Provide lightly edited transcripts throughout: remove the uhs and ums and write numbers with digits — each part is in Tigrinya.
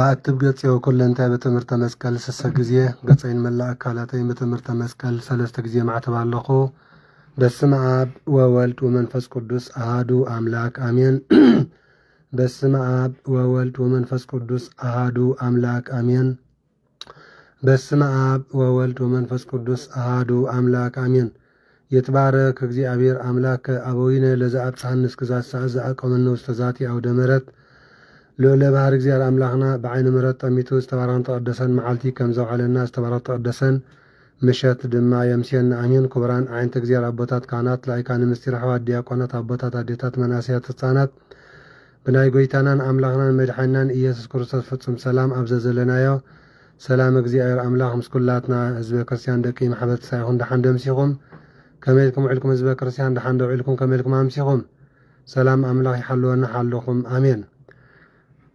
አትብ ገጽው ኩለንታይ በትምህርተ መስቀል ስሰ ጊዜ ገጽይን መላ አካላተይ በትምህርተ መስቀል ሰለስተ ጊዜ ማዕተብ ኣለኹ። በስመ አብ ወወልድ ወመንፈስ ቅዱስ አሃዱ አምላክ አሜን። በስመ አብ ወወልድ ወመንፈስ ቅዱስ አሃዱ አምላክ አሜን። በስመ አብ ወወልድ ወመንፈስ ቅዱስ አሃዱ አምላክ አሜን። ይትባረክ እግዚአብሔር አምላክ አበዊነ ለዘአብጽሐነ እስከዛት ሰዓት ዘአቆመነ ውስተ ዛቲ አውደ ምሕረት ልዑለ ባህር እግዚአብሔር አምላኽና ብዓይነ ምሕረት ጠሚቱ ዝተባረኸን ተቀደሰን መዓልቲ ከም ዘውዓለና ዝተባረኸ ተቀደሰን ምሸት ድማ የምስየና አሜን። ክቡራን ዓይነተ እግዚአብሔር አቦታት ካህናት፣ ላይካን ምስጢር ኣሕዋት ዲያቆናት፣ አቦታት አዴታት፣ መናስያት፣ ህፃናት ብናይ ጎይታናን አምላኽናን መድሓኒናን ኢየሱስ ክርስቶስ ፍጹም ሰላም ኣብዘ ዘለናዮ ሰላም እግዚአብሔር አምላኽ ምስ ኩላትና ህዝበ ክርስቲያን ደቂ ማሕበረሰብ ሳይኹም ደሓን ደምሲኹም ከመይ ኢልኩም ውዒልኩም ህዝበ ክርስቲያን ደሓን ደውዒልኩም ከመይ ኢልኩም ኣምሲኹም ሰላም አምላኽ ይሓልወና ሓለኹም አሜን።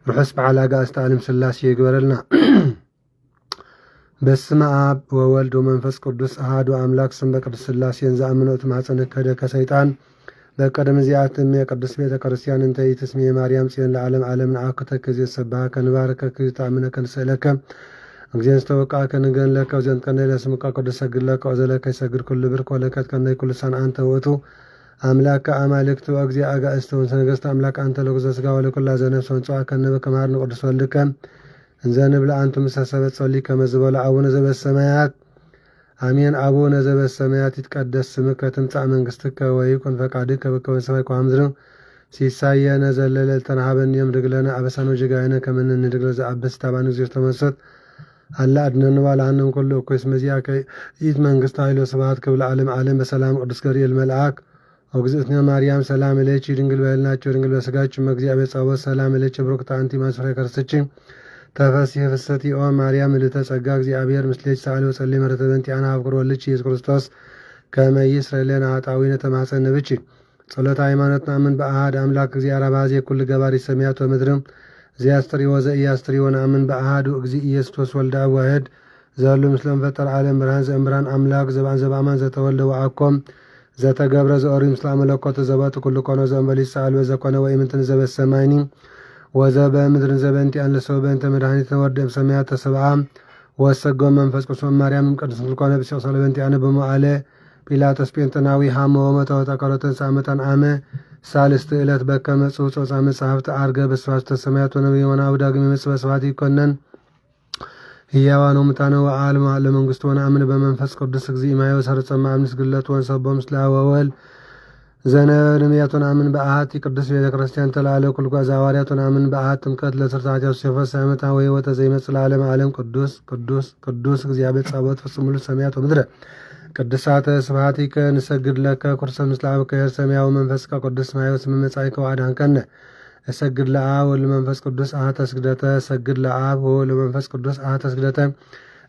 ርሑስ በዓል አጋዕዝተ ዓለም ሥላሴ ይግበረልና። በስመ አብ ወወልድ ወመንፈስ ቅዱስ አሃዱ አምላክ ስም በቅዱስ ሥላሴን ዘአምኖት ማኅፀነ ከደ ከሰይጣን በቀደም እዚአትም የቅዱስ ቤተ ክርስቲያን እንተ ኢትስሜ ማርያም ጽዮን ለዓለም ዓለም ንአኩተ ከዚ ሰባህ ከንባርከ ክታምነ ከንስእለከ እግዚአብሔር ስተወቃ ከንገን ለከ ወዘንት ከነ ለስምካ ቅዱስ ሰግድ ለከ ወዘለከ ይሰግድ ኩሉ ብርክ ወለከት ከነ ኩሉ ሰን አንተ ውእቱ አምላከ አማልክቱ እግዚአ አጋእዝተ ወነገሥተ አምላክ አንተ ለኩዘ ሥጋ ወለኩላ ዘነፍስ ወንጽዋ ከነበ ከማርነ ቅዱስ ወልድከ እንዘ ንብለ አንቱ ምሳሰበት ጸሊ ከመ ዝበለ አቡነ ዘበሰማያት አሜን። አቡነ ዘበሰማያት ይትቀደስ ስምከ ትምጻእ መንግሥትከ ወይኩን ፈቃድከ በከመ በሰማይ ከማሁ በምድር ሲሳየነ ዘለለዕለትነ ሀበነ ዮም ህድግ ለነ አበሳነ ወጌጋየነ ከመ ንህድግ ለዘአበስ ታባን እግዚኦ ተመሰጥ አላ አድነን ባልሃንም ኩሉ እኩይ እስመ ዚአከ ይእቲ መንግሥት ኃይል ወስብሐት ክብለ ዓለም ዓለም በሰላም ቅዱስ ገብርኤል መልአክ ወግዝእትነ ማርያም ሰላም እለኪ ድንግል በሕሊናኪ ወድንግል በሥጋኪ እመ እግዚአብሔር ጸባኦት ሰላም እለኪ ብሩክት አንቲ እምአንስቶ ከርሥኪ ተፈሥሒ ፍስሕቲ ኦ ማርያም ምልዕተ ጸጋ እግዚአብሔር ምስሌኪ ሰአሊ ወጸልዪ ምሕረተ በእንቲአነ ሀብ ወልድኪ ኢየሱስ ክርስቶስ ከመ ይስረይ ለነ ኃጣውኢነ ተማፀነ ብኪ ጸሎተ ሃይማኖት ነአምን በአሐድ አምላክ እግዚአብሔር አባዜ ኩሉ ገባሪ ሰማያት ወምድርም ዘያስተርእዮ ወዘኢያስተርእዮ ነአምን በአሐዱ እግዚእ ኢየሱስ ክርስቶስ ወልደ አብ ዋሕድ ዘሉ ምስለ ፈጠረ ዓለም ብርሃን ዘእምብርሃን አምላክ ዘባን ዘበአማን ዘተወልደ ወአኮም ዘተገብረ ዘኦሪ ምስለ መለኮት ዘበቱ ኩሉ ኮነ ዘእንበሊት ሰአል ወዘኮነ ወኢምንትን ዘበሰማይኒ ወዘበምድርን ዘበእንቲአነ ለሰው በእንተ መድኃኒት ወርደም ሰማያት ተሰብአ ወሰጎም መንፈስ ቅዱስ ማርያም ቅዱስ ኮነ ብሲኦ ሰለ በእንቲአነ በመዋዕለ ጲላጦስ ጴንጤናዊ ሃመ ወሞተ ወተቀረተን ሳመታን አመ ሳልስት ዕለት በከመ ጽሑፍ ጾጻ መጽሐፍት አርገ በስብሐተ ሰማያት ወነቢይ ወናሁ ዳግም ይመጽእ በስብሐት ይኮነን ሕያዋን ወሙታነ ወዓለመ ለመንግሥቱ ወነአምን በመንፈስ ቅዱስ እግዚእማየ ወሰርጸ እምአምንት ግለት ወንሰቦ ምስለ አብ ወወልድ ዘነቢያት ወነአምን በአሐቲ ቅዱስ ቤተ ክርስቲያን ተላዕለ ኩሉ ሐዋርያት ወነአምን በአሐቲ ጥምቀት ለስርዓተ ዮሴፎስ ሳይመታ ወሕይወተ ዘይመጽእ ለዓለመ ዓለም ቅዱስ ቅዱስ ቅዱስ እግዚአብሔር ጸባኦት ፍጹም ሙሉ ሰማያት ወምድረ ቅድሳተ ስብሐቲከ ንሰግድ ለከ ኩርሰ ምስለ አብ ከሄር ሰማያዊ መንፈስከ ቅዱስ ማየው ስም መጻእከ ወአድኃንከነ እሰግድ ለአብ ወወልድ ወመንፈስ ቅዱስ አሐተ ስግደተ እሰግድ ለአብ ወወልድ ወመንፈስ ቅዱስ አሐተ ስግደተ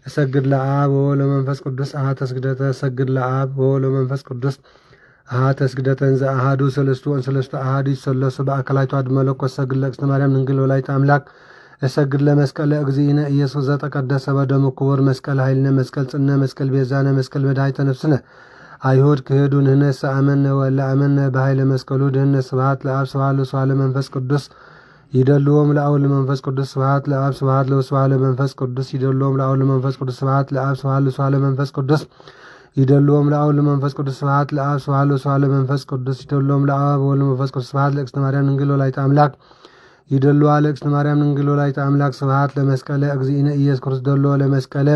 እሰግድ ለአብ ወወልድ ወመንፈስ ቅዱስ አሐተ ስግደተ እሰግድ ለአብ ወወልድ ወመንፈስ ቅዱስ አሐተ ስግደተ እንዘ አሐዱ ሰለስቱ ወሰለስቱ አሐዱ ይሰለሱ በአካላቱ አሐዱ መለኮት እሰግድ ለእግዝእትነ ማርያም ድንግል ወላዲተ አምላክ እሰግድ ለመስቀለ እግዚእነ ኢየሱስ ዘተቀደሰ በደሙ ክቡር መስቀል ኃይልነ መስቀል ጽነ መስቀል ቤዛነ መስቀል መድኃኒተ ነፍስነ አይሁድ ክህዱ ንሕነሰ አመነ ወለአመነ በኃይለ መስቀሉ ድህነ ስብሐት ለአብ ስብሐት ለወልድ ለመንፈስ ቅዱስ ይደልዎም ለአብ ለመንፈስ ቅዱስ ስብሐት ለአብ ስብሐት ለወልድ ለመንፈስ ቅዱስ ይደልዎም ለአብ ለመንፈስ ቅዱስ ስብሐት ለአብ ስብሐት ለወልድ ለመንፈስ ቅዱስ ይደልዎም ለአብ ለመንፈስ ቅዱስ ስብሐት ለአብ ስብሐት ለወልድ ለመንፈስ ቅዱስ ይደልዎም ለአብ ወወልድ ለመንፈስ ቅዱስ ስብሐት ለእግዝእትነ ማርያም ድንግል ወላዲተ አምላክ ይደልዋ ለእግዝእትነ ማርያም ድንግል ወላዲተ አምላክ ስብሐት ለመስቀለ እግዚእነ ኢየሱስ ክርስቶስ ደልዎ ለመስቀለ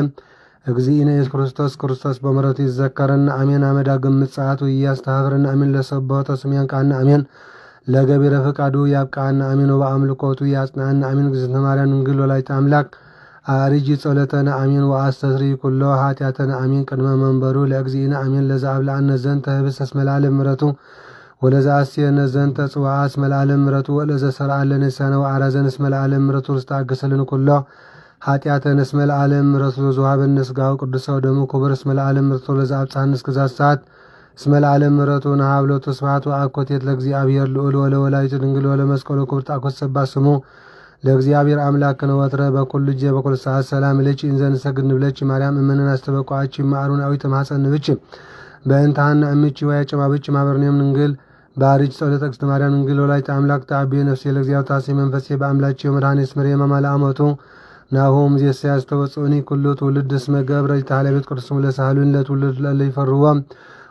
እግዚእነ ኢየሱስ ክርስቶስ በምሕረቱ ይዘከረና አሜን። አመዳግም ምጽአቱ እያስተሐፍረና አሜን። ለሰቦተ ስሜን ቃና አሜን። ለገቢረ ፈቃዱ ያብቃና አሜን። ወበአምልኮቱ ያጽናና አሜን። እግዝእትነ ማርያም ድንግል ወላዲተ አምላክ አርጂ ጸሎተነ አሜን። ወአስተስሪ ኩሎ ኃጢአተነ አሜን። ቅድመ መንበሩ ለእግዚእነ አሜን። ለዘአብልዐነ ዘንተ ህብስተ እስመ ለዓለም ምሕረቱ ወለዘአስየነ ዘንተ ጽዋዓ እስመ ለዓለም ምሕረቱ ወለዘሰርዐ ለነ ንስሐነ ወአርአዘነ እስመ ለዓለም ምሕረቱ ርስተ አገሰልን ኩሎ ኃጢአተነ እስመ ለዓለም ምሕረቱ ዘወሀበነ ሥጋው ቅዱስ ወደሙ ክቡር እስመ ለዓለም ምሕረቱ ለዘአብጽሐነ እስከዛት ሰዓት እስመ ለዓለም ምሕረቱ ነሀብሎቱ ስብሐት ወአኮቴት ለእግዚአብሔር ልዑል ወለወላዲቱ ድንግል ወለመስቀሉ ክብር ጣዖት ሰባህ ስሙ ለእግዚአብሔር አምላክነ ወትረ በኩሉ ጊዜ በኩሉ ሰዓት ሰላም እለኪ እንዘ ንሰግድ ንብለኪ ማርያም እምነን አስተበቋቺ ማሩን አዊተ ማኅፀን ንብኪ በእንተ ሐና እምኪ ወያጨማብኪ ማኅበርኔም ድንግል ባሪች ጸሎተ እግዝእትነ ማርያም ድንግል ወላዲተ አምላክ ተአብየ ነፍሴ ለእግዚአብሔር ታሴ መንፈሴ በአምላቸው መድኃኔ እስመ የማማለ አመቱ ናሆም ዜሳያስ ተወጽኡኒ ኩሉ ትውልድ እስመ ገብረ ይታለቤት ቅዱስሙ ለሳህሉን ለትውልድ ለለ ይፈርዎም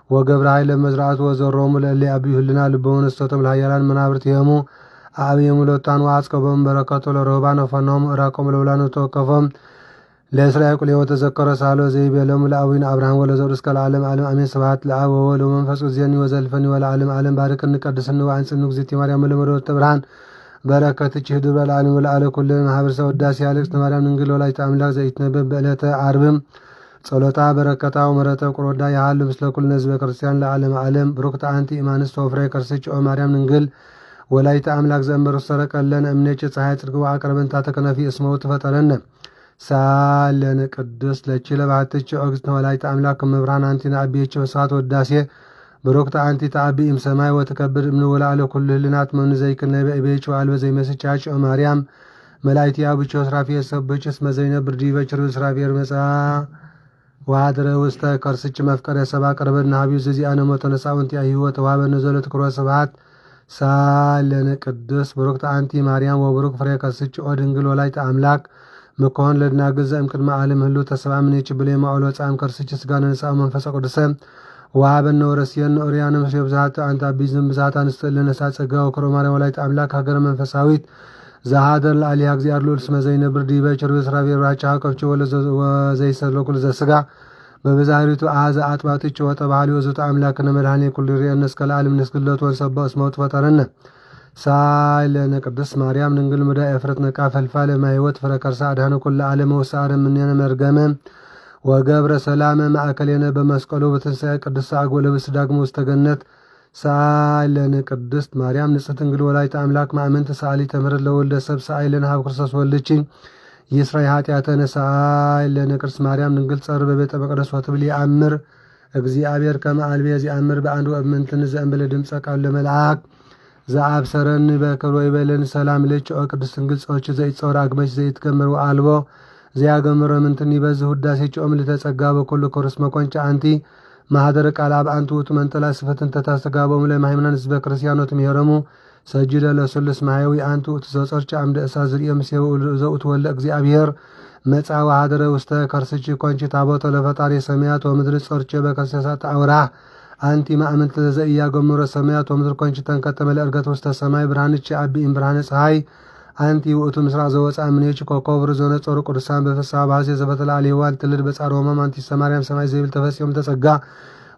ወገብረ ኃይለ መዝራዕቱ ወዘሮሙ ለለ አብዩ ህልና ልቦሙ ነስተቶም ለኃያላን መናብርት የሙ አብየ ሙለታን ወአጽቀቦም በረከቶ ለረህባን ወፈኖም እራቆም ለውላኑ ተወከፎም ለእስራኤል ቁል ወተዘከረ ሳሎ ዘይቤሎም ለአቡነ አብርሃም ወለዘሩ እስከ ለዓለም ዓለም አሜን። ስብሐት ለአብ ወወልድ ወመንፈስ ቅዱስ ዜኒ ወዘልፈኒ ወለዓለም ዓለም ባርክን ቀድስን ወአንጽን እግዚእቲ ማርያም ለመዶት ብርሃን በረከትች ህድር በለዓለም ወለዓለ ኩል ማህበረሰብ ወዳሴ ያለቅስት ማርያም ድንግል ወላዲተ አምላክ ዘይትነበብ በዕለተ ዓርብም ጸሎታ በረከታው መረተ ቁሮዳ ያህል ምስለ ኩልነ ህዝበ ክርስቲያን ለዓለም ዓለም ብሩክተ አንቲ ኢማንስት ወፍሬ ከርስች ኦ ማርያም ድንግል ወላዲተ አምላክ ዘእምር ሰረቀለን እምኔች ፀሐይ ጽድቅ ወአቅርበንታ ተከነፊ እስመው ትፈጠረነ ሳለን ቅዱስ ለቺ ለባህትች ኦግዝእትነ ወላዲተ አምላክ መብርሃን አንቲና አብየች በሰዓት ወዳሴ ብሩክተ አንቲ ተአቢ እምሰማይ ወተከብር እምንወላለ ኩሉ ህልናት መኑ ዘይክነ በቤች ወአልበ ዘይመስጫጭ ማርያም መላእክት ያብቾ ስራፊ ሰብችስ መዘይነብር ዲበችር ስራፊር መጻ ወአድረ ውስተ ከርስች መፍቀረ ሰባ ቀርበና ሀቢብ ዘዚአነ ሞተነሳውንቲ ህይወት ወሀበነ ዘለት ክሮ ስብሐት ሳለን ቅዱስ ብሩክተ አንቲ ማርያም ወብሩክ ፍሬ ከርስች ኦ ድንግል ወላዲተ አምላክ መኮን ለድናግል ዘእምቅድመ ዓለም ህሉ ተሰባምኔች ብሌ ማውሎ ጻም ከርስች ስጋነ ነሳው መንፈሰ ቅዱስ ወሀበነ ወረስየነ ኦሪያነ መስለ ብዛት አንተ ቢዝም ብዛት አንስተ ለነሳ ጸጋው ክሮ ማርያም ወላዲተ አምላክ ሀገረ መንፈሳዊት ዘሃደር ለአሊያ እግዚአብሔር ሉል ስመ ዘይነብር ዲበችር ስራፊር ራቻ ከፍች ወዘይሰለኩል ዘስጋ በበዛሪቱ አዘ አጥባትች ወተባህሊ ወዘተ አምላክነ መድኃኔ ኩሉ ሪየነ እስከ ለዓለም ንስግለቱ ወሰባ እስመው ትፈጠረነ ሳይለነ ቅድስት ማርያም ድንግል ምዳ እፍረት ነቃ ፈልፋለ ማይወት ፍረከርሳ አድሃነ ኩሉ ዓለም ወሳረ ምንነ መርገመ ወገብረ ሰላመ ማእከሌነ በመስቀሉ በትንሣኤ ቅድስት አጎ ለብስ ዳግሞ ውስተ ገነት ሳይለነ ቅድስት ማርያም ንጽሕት ድንግል ወላዲተ አምላክ ማእመንተ ሰአሊተ ምሕረት ለወልደ ሰብ ሳይለነ ሀብ ክርስቶስ ወልድቺ ይስራይ ኃጢአተነ ሳይለነ ቅድስት ማርያም ድንግል ጸር በቤተ መቅደስ ወትብል የአምር እግዚአብሔር ከመ አልቤ የአምር በአንድ ወእምንትን ዘእንበለ ድምፀ ቃል ለመልአክ ዘአብሰረን በክብሮ ይበለን ሰላም ልጭ ኦ ቅድስት ድንግል ጾች ዘይጾር አግመች ዘይትገምር አልቦ ዘያገምረ ምንትን ይበዝ ውዳሴ ጮም ለተጸጋ በኩሉ ኮርስ መቆንጫ አንቲ ማህደረ ቃል አብ አንቱ ውእቱ መንጠላ ስፈትን ተታስተጋቦም ለማይምናን ህዝበ ክርስቲያኖት ምሄረሙ ሰጅደ ለስሉስ ማያዊ አንቱ ውእቱ ዘጾርጭ አምደ እሳት ዝርየም ሲው ዘውት ወለ እግዚአብሔር መጻ ወሀደረ ውስተ ከርስች ኮንቺ ታቦተ ለፈጣሪ ሰማያት ወምድር ጾርጭ በከሰሳት አውራ አንቲ ማእመንተ ዘእያ ገምረ ሰማያት ወምድር ኮንቺ ተንከተመ ለእርገት ውስተ ሰማይ ብርሃንች አቢ እምብርሃነ ፀሐይ አንቲ ውእቱ ምስራቅ ዘወፃ ምኔች ኮኮብር ዞነ ጾሩ ቅዱሳን በፍስሐ ባሴ ዘበተላ ሊዋል ትልድ በጻሮ መም አንቲ ሰማርያም ሰማይ ዘይብል ተፈሲዮም ተጸጋ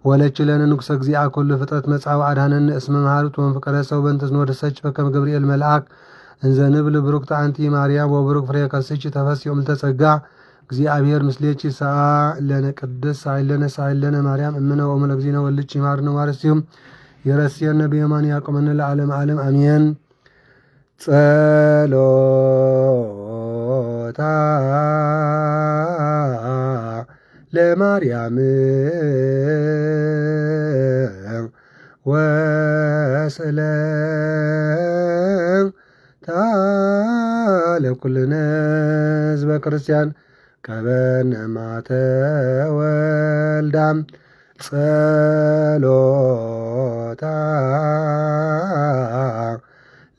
ወለች ለነ ንጉሰ እግዚአ ኩሉ ፍጥረት መጻው አድሃነን እስመ መሃሩት ወንፍቀረ ሰው በእንተ ወደሰች በከመ ገብርኤል መልአክ እንዘ ንብል ብሩክተ አንቲ ማርያም ወብሩክ ፍሬ ከርስች ተፈሲዮም ተጸጋ እግዚአብሔር ምስሌች ሳይለነ ቅድስ ሳይለነ ማርያም እምነ ወእሙ ለእግዚእነ ወልድች ይማርነ ዋረሲዮም የረስየነ በየማን ያቆመነ ለዓለም ዓለም አሜን። ጸሎታ ለማርያም ወስእለታ ለኩልነ ህዝበ ክርስቲያን ቀበነ ማተ ወልዳም ጸሎታ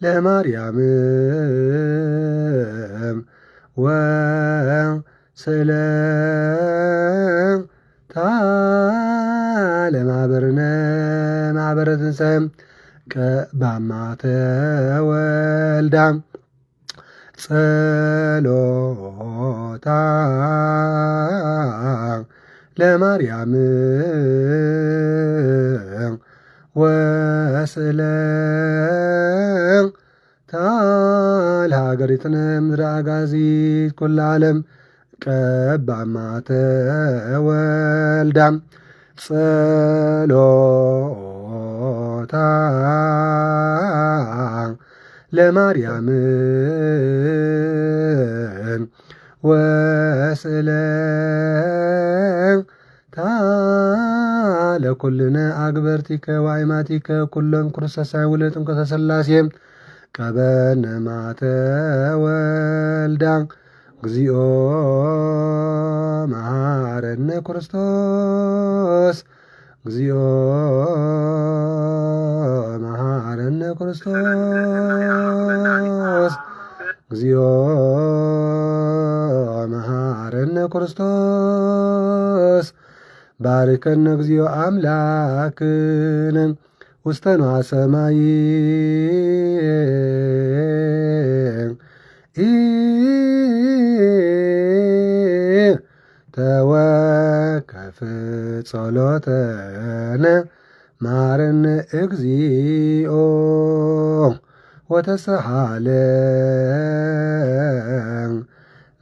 ለማርያም ወስእለታ ለማህበርነ ማህበረ ትንሣኤ ቀባማተ ወልዳ ጸሎታ ለማርያም ወስእለታ ለሀገሪትነ ምድረ አጋዚት ኩለ ዓለም ቀባማተ ወልዳ ጸሎታ ለማርያም ወስእለታ ለኩልነ አግበርቲከ ወአይማቲከ ኩሎም ክርስቶሳይ ውለጥም ከተሰላሴ ቀበነ ማተ ወልዳ እግዚኦ መሐረነ ክርስቶስ እግዚኦ ክርስቶስ እግዚኦ መሐረነ ክርስቶስ ባርከነ እግዚኦ አምላክነ ውስተ ንዋየ ሰማይ ተወከፍ ጸሎተነ ማረነ እግዚኦ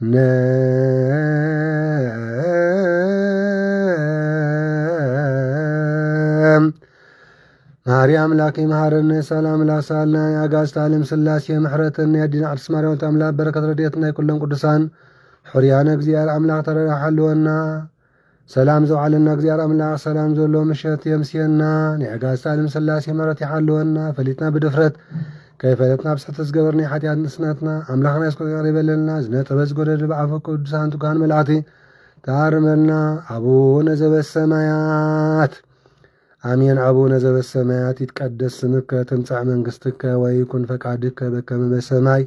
ወተሰሃለነ ማርያም ላኪ መሐረነ ሰላም ላሳልና የአጋዕዝተ ዓለም ሥላሴ ምሕረትን የዲና ቅድስት ማርያም ተአምላክ በረከት ረድኤትና የኩሎም ቅዱሳን ሕሩያነ እግዚአብሔር አምላክ ተረዳሓልወና ሰላም ዘውዓለና እግዚአብሔር አምላክ ሰላም ዘሎ ምሸት የምስየና የአጋዕዝተ ዓለም ሥላሴ ምሕረት ይሓልወና ፈሊጥና ብድፍረት ከይፈለጥና ብስሕተት ዝገበርና የኃጢአት ንስነትና አምላኽና ይስቆጠር ይበለልና ዝነጠበ ዝጐደለ ብዓፈ ቅዱሳን ትጉሃን መላእክቲ ተአርመልና አቡነ ዘበሰማያት አሜን። አቡነ ዘበሰማያት ይትቀደስ ስምከ ትምጻእ መንግሥትከ ወይኩን ፈቃድከ በከመ በሰማይ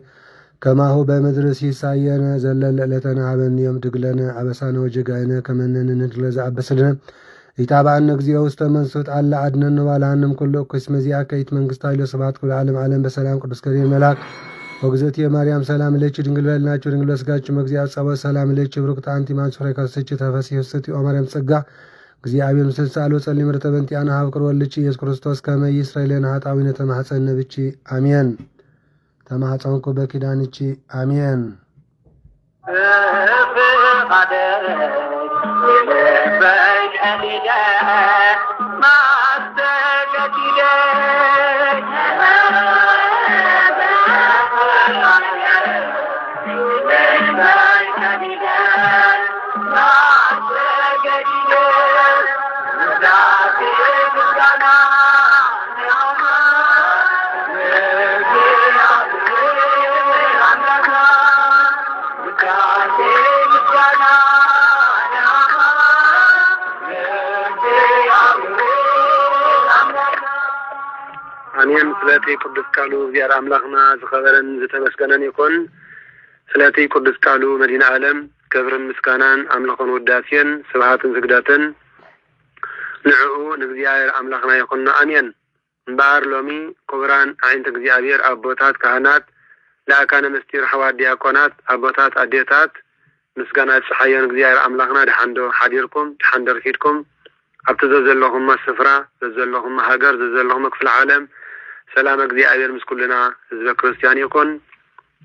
ከማሁ በምድር ሲሳየነ ዘለለ ዕለተነ ሀበነ ዮም ህድግ ለነ አበሳነ ወጌጋየነ ከመ ንሕነኒ ለዘአበሰለነ ኢታብአነ እግዚኦ ውስተ መንሱት አላ አድኅነነ ወባልሐነ እምኩሉ እኩይ መዚአከ ይእቲ መንግሥተ ኃይለ ስብሐት ለዓለመ ዓለም በሰላም ቅዱስ ገብርኤል መልአክ ወግዘእትየ ማርያም ሰላም ለኪ ድንግል በልናችሁ ድንግል በሥጋችሁ መግዚአብሔር ጸባኦት ሰላም ለኪ ብሩክት አንቲ እምአንስቶ ከርሥኪ ተፈሥሒ ፍስሕት ኦ ማርያም ጸጋ እግዚአብሔር ምስለ ጻሎ ጸልይ ምሕረተ በእንቲአነ ሀበ ወልድኪ ኢየሱስ ክርስቶስ ከመ ይስረይ ለነ ኃጣውኢነ ተማኅፀነ ብኪ አሜን። ተማኅፀንኩ በኪዳንኪ አሜን። አሜን። ስለቲ ቅዱስ ቃሉ እግዚአብሔር አምላኽና ዝኸበረን ዝተመስገነን ይኹን። ስለቲ ቅዱስ ቃሉ መዲና ዓለም ክብርን ምስጋናን አምልኾን ውዳሴን ስብሃትን ስግደትን ንዕኡ ንእግዚአብሔር አምላኽና ይኹንና አሜን። እምበኣር ሎሚ ክቡራን ዓይንቲ እግዚአብሔር አቦታት ካህናት ለአካነ ምስጢር ሓዋት ዲያቆናት አቦታት አዴታት ምስጋና ፀሓዮን እግዚአብሔር አምላኽና ድሓንዶ ሓዲርኩም ድሓንዶ ረኪድኩም ኣብቲ ዘለኹም ስፍራ ዘለኹም ሃገር ዘለኹም ክፍለ ዓለም ሰላም እግዚአብሔር ምስ ኩልና ህዝበ ክርስቲያን ይኹን።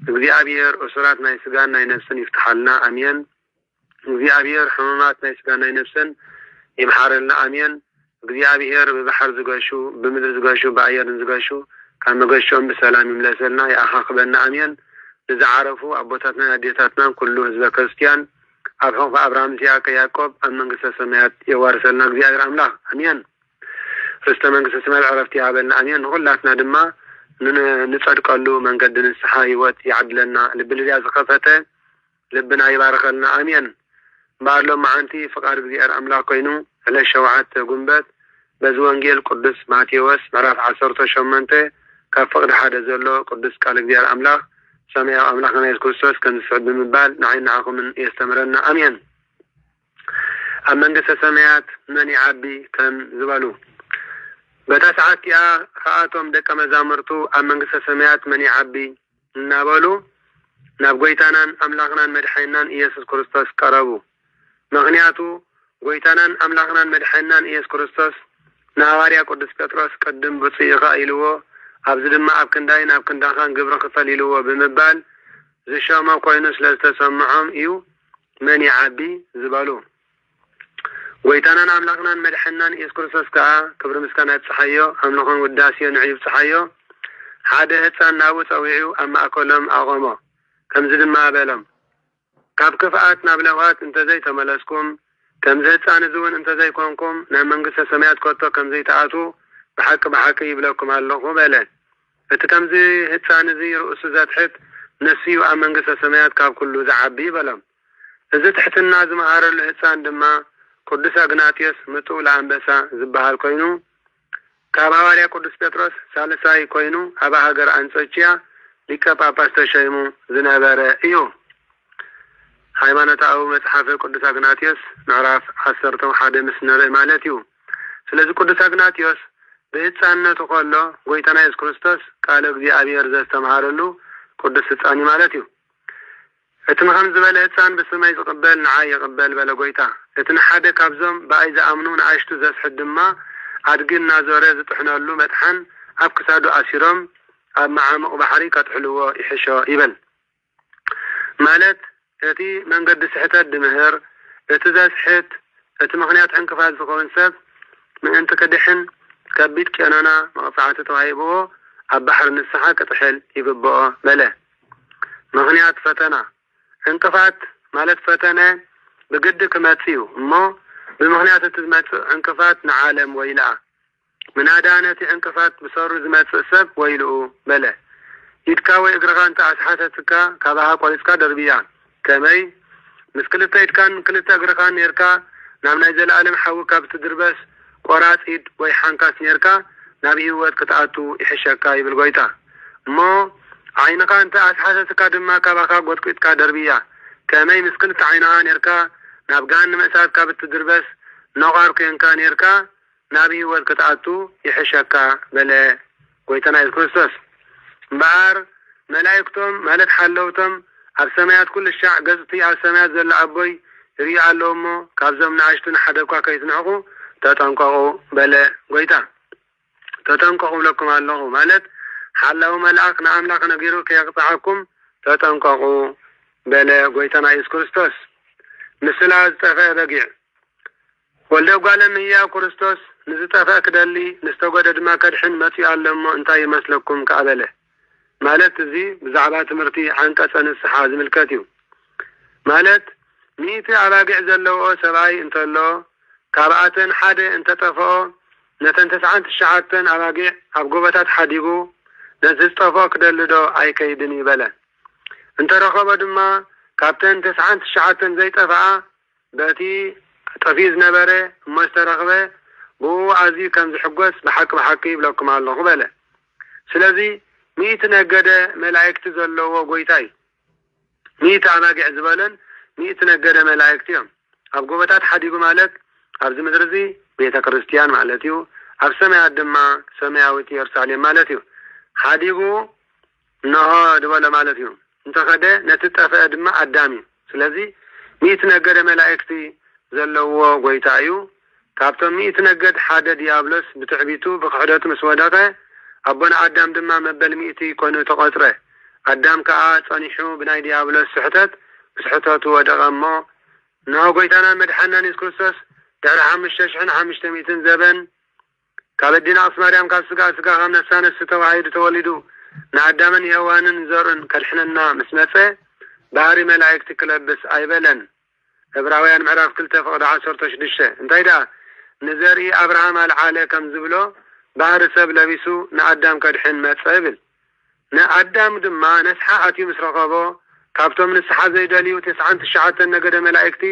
እግዚአብሔር እሱራት ናይ ስጋን ናይ ነፍስን ይፍትሓልና አሜን። እግዚአብሔር ሕሙማት ናይ ስጋን ናይ ነፍስን ይምሓረልና አሜን። እግዚአብሔር ብባሕር ዝገሹ ብምድሪ ዝገሹ ብኣየርን ዝገሹ ካብ መገሾም ብሰላም ይምለሰልና ይኣኻኽበና አሜን። ንዝዓረፉ ኣቦታትና ኣዴታትና ኩሉ ህዝበ ክርስቲያን ኣብ ሕቑ አብርሃም ይስሐቅ ያዕቆብ ኣብ መንግስተ ሰማያት የዋርሰልና እግዚአብሔር አምላኽ አሜን። ርስተ መንግስተ ሰማያት ዕረፍቲ ይሃበልና አሜን። ንኹላትና ድማ ንጸድቀሉ መንገዲ ንስሓ ህይወት ይዓድለና ልቢ ልልያ ዝኸፈተ ልብና ይባርከልና አሜን። ባሎም መዓንቲ ፍቃድ እግዚአብሔር አምላኽ ኮይኑ ዕለት 7 ጉንበት በዚ ወንጌል ቅዱስ ማቴዎስ ምዕራፍ 18 ካብ ፍቅዲ ሓደ ዘሎ ቅዱስ ቃል እግዚአብሔር አምላኽ ሰማያዊ አምላኽና ኢየሱስ ክርስቶስ ከንስዕብ ብምባል ንዓይናኹምን የስተምረና አሜን። ኣብ መንግስተ ሰማያት መን ይዓቢ ከም ዝበሉ በታ ሰዓት እቲኣ ከኣቶም ደቀ መዛሙርቱ ኣብ መንግስተ ሰማያት መን ይዓቢ እናበሉ ናብ ጎይታናን አምላኽናን መድሓኒናን ኢየሱስ ክርስቶስ ቀረቡ። ምክንያቱ ጎይታናን አምላኽናን መድሓኒናን ኢየሱስ ክርስቶስ ንሐዋርያ ቅዱስ ጴጥሮስ ቅድም ብፁዕ ኢኻ ኢልዎ ኣብዚ ድማ ኣብ ክንዳይን ኣብ ክንዳኻን ግብሪ ክፈል ኢልዎ ብምባል ዝሾሞ ኮይኑ ስለዝተሰምዖም እዩ መን ይዓቢ ዝበሉ። ጎይታናን አምላኽናን መድሓኒናን ኢየሱስ ክርስቶስ ከዓ ክብሪ ምስጋና ይብፅሓዮ ኣምልኾን ውዳሴ ንዕዩ ይብፅሓዮ። ሓደ ህፃን ናብኡ ፀዊዑ ኣብ ማእከሎም ኣቆሞ ከምዚ ድማ በሎም ካብ ክፍኣት ናብ ለውሃት እንተዘይተመለስኩም ከምዚ ህፃን እዚ እውን እንተዘይኮንኩም ናብ መንግስተ ሰማያት ከቶ ከምዘይተኣቱ ብሓቂ ብሓቂ ይብለኩም ኣለኹ በለ። እቲ ከምዚ ህፃን እዚ ርእሱ ዘትሕት ነስዩ ኣብ መንግስተ ሰማያት ካብ ኩሉ ዝዓቢ በሎም። እዚ ትሕትና ዝመሃረሉ ህፃን ድማ ቅዱስ አግናጢዮስ ምጡእ ለአንበሳ ዝበሃል ኮይኑ كابواليا قدس بطرس ثالثاي كوينو أبا هاجر أنصوتشيا ليكا باباس تشيمو زنابر إيو ሃይማኖት አው መጽሐፈ ቅዱስ አግናጢዮስ ምዕራፍ 10 ሓደ መስነር ማለት እዩ ስለዚህ ቅዱስ አግናጢዮስ በሕፃንነቱ ቆሎ ጎይታና ኢየሱስ ክርስቶስ ቃለ እግዚአብሔር ዘስተማሃረሉ ቅዱስ ሕፃን ማለት እዩ እቲ መኸም ዝበለ ሕፃን በሰማይ ዝቅበል ንዓይ ይቅበል በለ ጎይታ እቲ ሓደ ካብዞም በአይ ዘአምኑ ንኣሽቱ ዘስሕድ ድማ አድግና ዞረ ዝጥሕነሉ መጥሓን ኣብ ክሳዱ አሲሮም ኣብ ማዓሙቕ ባሕሪ ከጥሕልዎ ይሕሾ ይበል ማለት እቲ መንገዲ ስሕተት ድምህር እቲ ዘስሕት እቲ ምኽንያት ዕንቅፋት ዝኸውን ሰብ ምእንቲ ክድሕን ከቢድ ጨናና መቕፃዕቲ ተዋሂብዎ ኣብ ባሕሪ ንስሓ ክጥሕል ይግብኦ በለ ምኽንያት ፈተና ዕንቅፋት ማለት ፈተነ ብግዲ ክመጽእ እዩ እሞ ብምኽንያት እቲ ዝመጽእ ዕንቅፋት ንዓለም ወይልኣ ምናዳነቲ ዕንቅፋት ብሰሩ ዝመጽእ ሰብ ወይልኡ በለ ኢድካ ወይ እግርኻ እንተ ኣስሓተትካ ካባሃ ቆሊፅካ ደርብያ كماي مسكلتا يتكان كلتا اغرخان نيركا نام نايزل عالم حوكا بتدربس قرات ايد ويحانكاس نيركا نابي هوات كتاعتو يحشاكا يبالغويتا مو عينكا انت اسحاسسكا دما كاباكا قوتكو اتكا دربيا كماي مسكلتا عينها نيركا نابقان نمأساتكا بتدربس نغار كينكا نيركا نابي هوات كتاعتو يحشاكا بلا غويتنا يزكريستوس بار ملايكتم مالت حلوتم ኣብ ሰማያት ኩሉ ሻዕ ገጽቲ ኣብ ሰማያት ዘሎ ኣቦይ ርኢ ኣለዎ እሞ ካብዞም ንኣሽቱን ሓደ እኳ ከይትንዕቑ ተጠንቀቑ በለ ጎይታ ተጠንቀቑ ብለኩም ኣለኹ ማለት ሓላዊ መልኣክ ንኣምላኽ ነጊሩ ከየቕፅዓኩም ተጠንቀቑ በለ ጎይታና ኢየሱስ ክርስቶስ ምስላ ዝጠፍአ በጊዕ ወልደ እጓለ እመሕያው ክርስቶስ ንዝጠፍአ ክደሊ ንዝተጐደ ድማ ከድሕን መፂኡ ኣሎ እሞ እንታይ ይመስለኩም ከዓ በለ ማለት እዚ ብዛዕባ ትምህርቲ አንቀጸ ንስሓ ዝምልከት እዩ ማለት ሚእቲ ኣባጊዕ ዘለዎ ሰብኣይ እንተሎ ካብኣተን ሓደ እንተጠፍኦ ነተን 99 ኣባጊዕ ኣብ ጎቦታት ሓዲጉ ነዚ ዝጠፍኦ ክደልዶ ኣይከይድን ይበለ እንተረኸቦ ድማ ካብተን 99 ዘይጠፍኣ በቲ ጠፊ ዝነበረ እሞ ዝተረኸበ ብኡ ኣዝዩ ከም ዝሕጐስ ብሓቂ ይብለኩም ኣለኹ በለ ስለዚ ሚእቲ ነገደ መላእክቲ ዘለዎ ጎይታይ ሚእቲ ኣባጊዕ ዝበለን ሚእቲ ነገደ መላእክቲ እዮም ኣብ ጎቦታት ሓዲጉ ማለት ኣብዚ ምድሪ እዚ ቤተ ክርስቲያን ማለት እዩ ኣብ ሰማያት ድማ ሰማያዊት ኢየሩሳሌም ማለት እዩ ሓዲጉ ነሆ ድበለ ማለት እዩ እንተኸደ ነቲ ጠፍአ ድማ ኣዳም እዩ ስለዚ ሚእቲ ነገደ መላእክቲ ዘለዎ ጎይታ እዩ ካብቶም ሚእቲ ነገድ ሓደ ዲያብሎስ ብትዕቢቱ ብክሕደቱ ምስ ወደቀ أبونا أدم دما مبل مئتي كونو تقصره أدم كأ صنيحو بناي ديابلوس سحتت بسحتاتو ودغمو نهو قويتانا مدحنا نيس كريستوس دعر حمش شحن حمش تميتن زبن كابدينا أصماريام كاسقا غامنا سانس ستوعيد تولدو نعدامن يوانن زورن كالحننا مسمسة باري ملايك تكلبس أيبلن إبراويان معراف كلتا فقد 10 تشدشه انتاي دا نزاري أبراهام العالي كم زبلو ባህር ሰብ ለቢሱ ንአዳም ከድሕን መጽ ይብል ንአዳም ድማ ነስሓ ኣትዩ ምስ ረኸቦ ካብቶም ንስሓ ዘይደልዩ 99 ነገደ መላእክቲ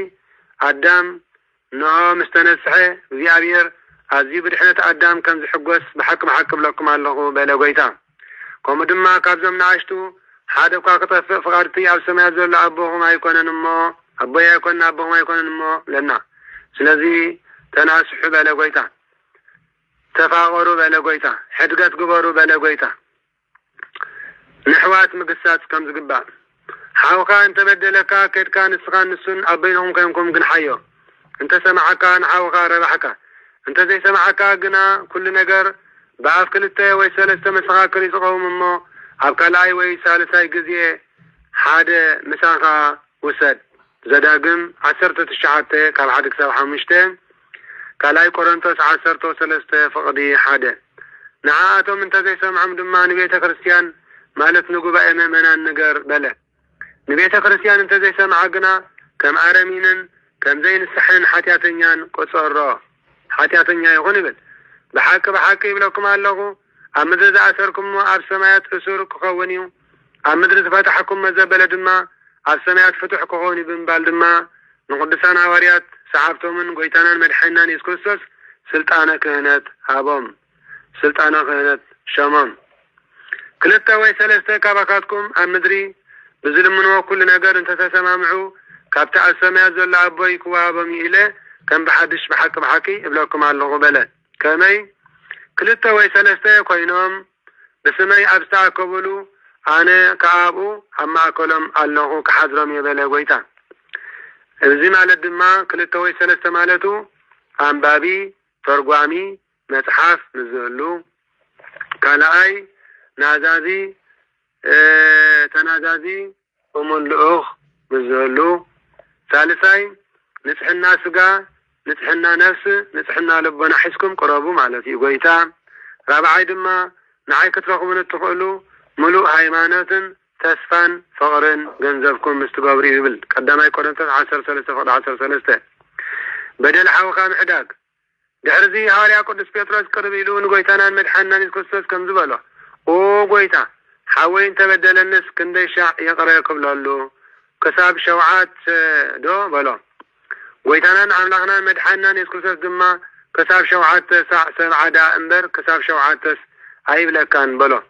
አዳም ነሆ ምስ ተነስሐ እግዚአብሔር ኣዝዩ ብድሕነት አዳም ከም ዝሕጐስ ብሓቂ ብለኩም ኣለኹ በለ ጎይታ ከምኡ ድማ ካብዞም ንኣሽቱ ሓደ እኳ ክጠፍእ ፍቓድቲ ኣብ ሰማያት ዘሎ ኣቦኹም ኣይኮነን እሞ ኣቦይ ኣይኮነን ኣቦኹም ኣይኮነን እሞ ለና ስለዚ ተናስሑ በለ ጎይታ ተፋቀሩ በለ ጎይታ ሕድገት ግበሩ በለ ጎይታ ንሕዋት ምግሳት ከም ዝግባእ ሓውካ እንተ በደለካ ከድካ ንስኻ ንሱን ኣበይንኹም ኮይንኩም ግን ሓዮ እንተ ሰማዓካ ንሓውካ ረባሕካ እንተ ዘይሰማዓካ ግና ኩሉ ነገር ብኣፍ ክልተ ወይ ሰለስተ መሰኻክር ይዝቐውም እሞ ኣብ ካልኣይ ወይ ሳልሳይ ግዜ ሓደ ምሳኻ ውሰድ ዘዳግም 19 ካብ 1 ክሳብ 5 كالاي قرنطس 13 فقدي حدا نعاتهم انت زي سمعهم دما نبيت كريستيان مالت نغبا اممنان نجر بلا نبيت كريستيان انت زي سمعنا كم ارمينن كم زين السحن حاتياتنيان قصرا حاتياتنيا يغون بل بحق يبلكم الله امدرز اثركم اب سمايات اسور كخونيو امدرز فتحكم مزبل دما اب سمايات فتح كخوني بنبال دما نقدسان حواريات صحابتهم قويتانا مدحنا نيس كريستوس سلطانة كهنات هابهم سلطانة خينت شمام كلتا وي ثلاثة كاباكاتكم أمدري بظلمنوا كل نجار انت تسمعوا كابتا السماء زل أبوي كوابم إليه كان بحدش بحكي إبلاكم على الغبلة كمي كلتا وي ثلاثة كوينهم بسمي أبستع كبلو أنا كأبو أما أكلم الله كحضرم يبلا ويتا زي مال الدماء كلتا وي ثلاثة مالتو أنبابي ترقوامي متحف نزلو كالاي نازازي تنازازي ومن الأخ نزلو ثالثاي نتحنا سقا نتحنا نفس نتحنا لبنا حسكم قرابو مالتي قويتا رابعاي دما نعي كترخو من التقلو ملوء هايمانات تسفان فقرن جنزفكم مستقابري يبل قداماي قرنتس 10 بدل حوخا محداق دحرزي هاريا قدس بيتروس قربيلو نقويتانا مدحنا نسكسوس كم زبالو او قويتا حاوين تبدل الناس كندي شاع يقرأ يقبلو كساب شوعات دو بلو قويتانا عملاقنا مدحنا نسكسوس دما كساب شوعات سبعة دا انبر كساب شوعات عيب لكان بلو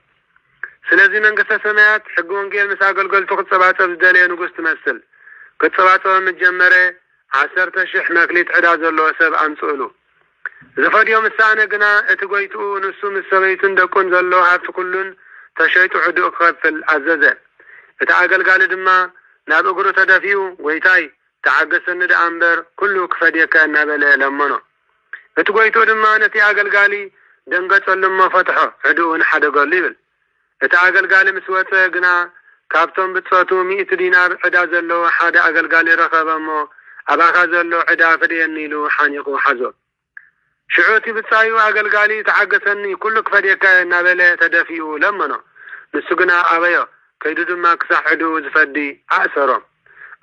سلازي منقصة سمايات حقون قيل مساقل قلتو كتصبات بزدالي نقوس تمثل كتصبات متجمري 10 شح ماكليت عداز اللو سب أمسؤلو زفاد يوم الساعة قنا اتقويتو نسو مسويتون دكون زلو هابت كلون تشيتو عدو خفل عززة اتعاقل قال دما ناب اقرو تدفيو ويتاي تعاقس الند أمبر كلو كفاديك نابلا لمنو اتقويتو دما نتي عاقل قالي دنقت لما فتحو عدو نحدا قال ليبل اتعاقل قالي مسوات قنا كابتون بتصوتو 100 دينار عدا زلو حدا عاقل قالي رخبا مو أباخا زلو عدا فدينيلو حانيقو حزو شعوتي بتصايو عقل قالي تعقسني كل كفديك نابله تدفيو لمنا نسقنا أبيو كيدو دما كسح عدو زفدي أأسرهم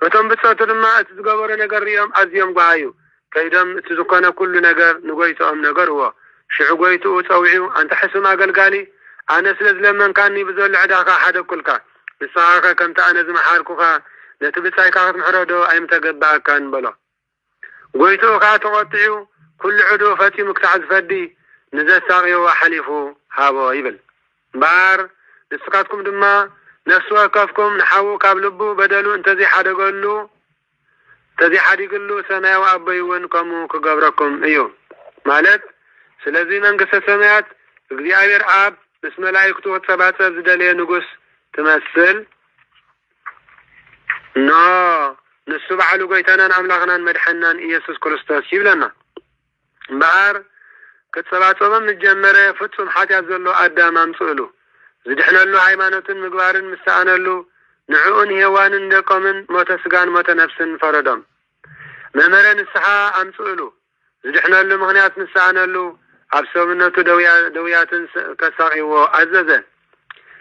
وتم بتصوتو دما اتتقبر نقر يوم أزيوم قايو كيدم تزقنا كل نقر نقويتو أم نقر هو شعو قويتو وتوعيو أنت حسم عقل قالي أنا سلز لمن كاني بزول عداقا حدا كلكا بصاقا كمتا أنا زمحاركوكا نتبتاي كاخت محرودو أيم تقبع كان بلا قويتو خاتو قطعيو كل عدو فاتي مكتعز فدي نزل ساقيو وحليفو هابو يبل بار نسقاتكم دما نفسوا كافكم نحاو كابلبو بدلو انتزي حدا قولو تزي حدا قولو سمايا وأبيون كمو كقبركم ايو مالت سلازي منقصة سمايات اقضي آب بسم الله يكتو وتصبات زدالي نقص تمثل نسو بعلو قيتانا عملاقنا مدحنا إيسوس كريستوس يبلنا بار كتصباتو من الجمرة فتسم حاتي زلو أدام أمسؤلو زدحنا له هايمانة مقبار مستعانا له نعون هيوان دقمن موتسقان موتنفسن فردم ممرن السحا أمسؤلو زدحنا له مغنيات مستعانا له أبسو منتو دويات كساقي وعززة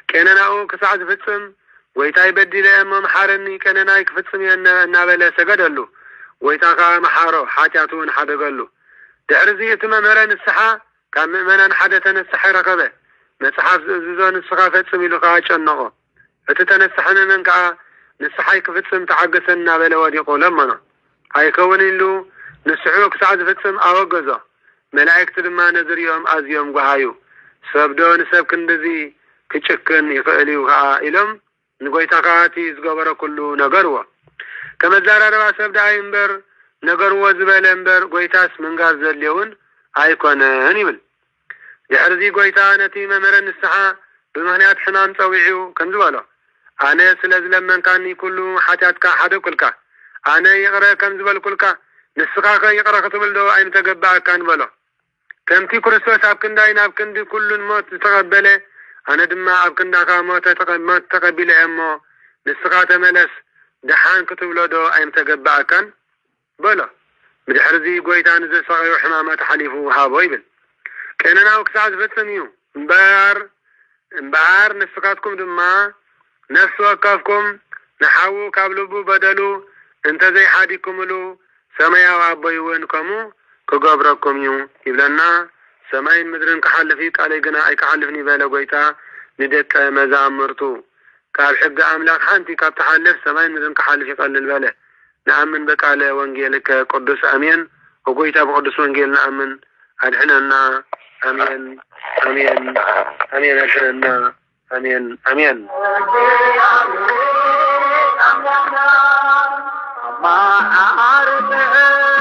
كينناو كسعد فتسم ويتاي بدي لأمو محارني كينناي كفتسم ينابلا سقدلو ويتاقا محارو حاتياتون حدقلو دعرزي يتممرن السحا كان مؤمنا حدثنا السحا ركبه مصحف زون السخافة سميلو قاچ النقو فتتنسحن منك نسحاي كفتسم تعقسنا بلا وديقو لمنا هاي كونيلو نسحوك سعد فتسم أوقزو ملائكة لما نزر يوم از يوم قهايو سبدو نسب كندزي كچكن يفعليو إلم نقوي تاقاتي زقبر كلو نقروا كما الزارة ربا سبدا ينبر نقروا زبال ينبر قويتاس من غاز زليون هايكون هنيبل يحرزي قويتا نتي ممرن السحا بمهنيات حمام تويعيو كنزوالو أنا سلز لمن كاني كلو حاتياتك حدو كلك أنا يقرأ كنزوال كلك نسخاك يقرأ كتبل دو أين تقبع كان بلو كمتي كريستوس أبكنداين أبكندي كل موت تقبله أنا دما أبكنداك موت تقبل أمو نسخات ملس دحان كتبل دو أين تقبع كان بلو بدحرزي قويتا نزل صغير حمامات حليفو هابويبل كأننا وكسعد فتسميو مبار نسخاتكم دما نفس وقفكم نحاو كابلبو بدلو انت زي حاديكم له سمايا وعبايوينكمو كقابركم يو يبلنا سماين مدرن كحلفيك علي قنا اي كحلفني بالا قويتا ندك مزامرتو كاب حق املاك حانتي كاب تحلف سماين مدرن كحلفيك على البالا نأمن بك على وانجيلك قدس امين وقويتا بقدس وانجيل نأمن أدحنا آمين آمين آمين أشهدنا آمين آمين ما أعرفهم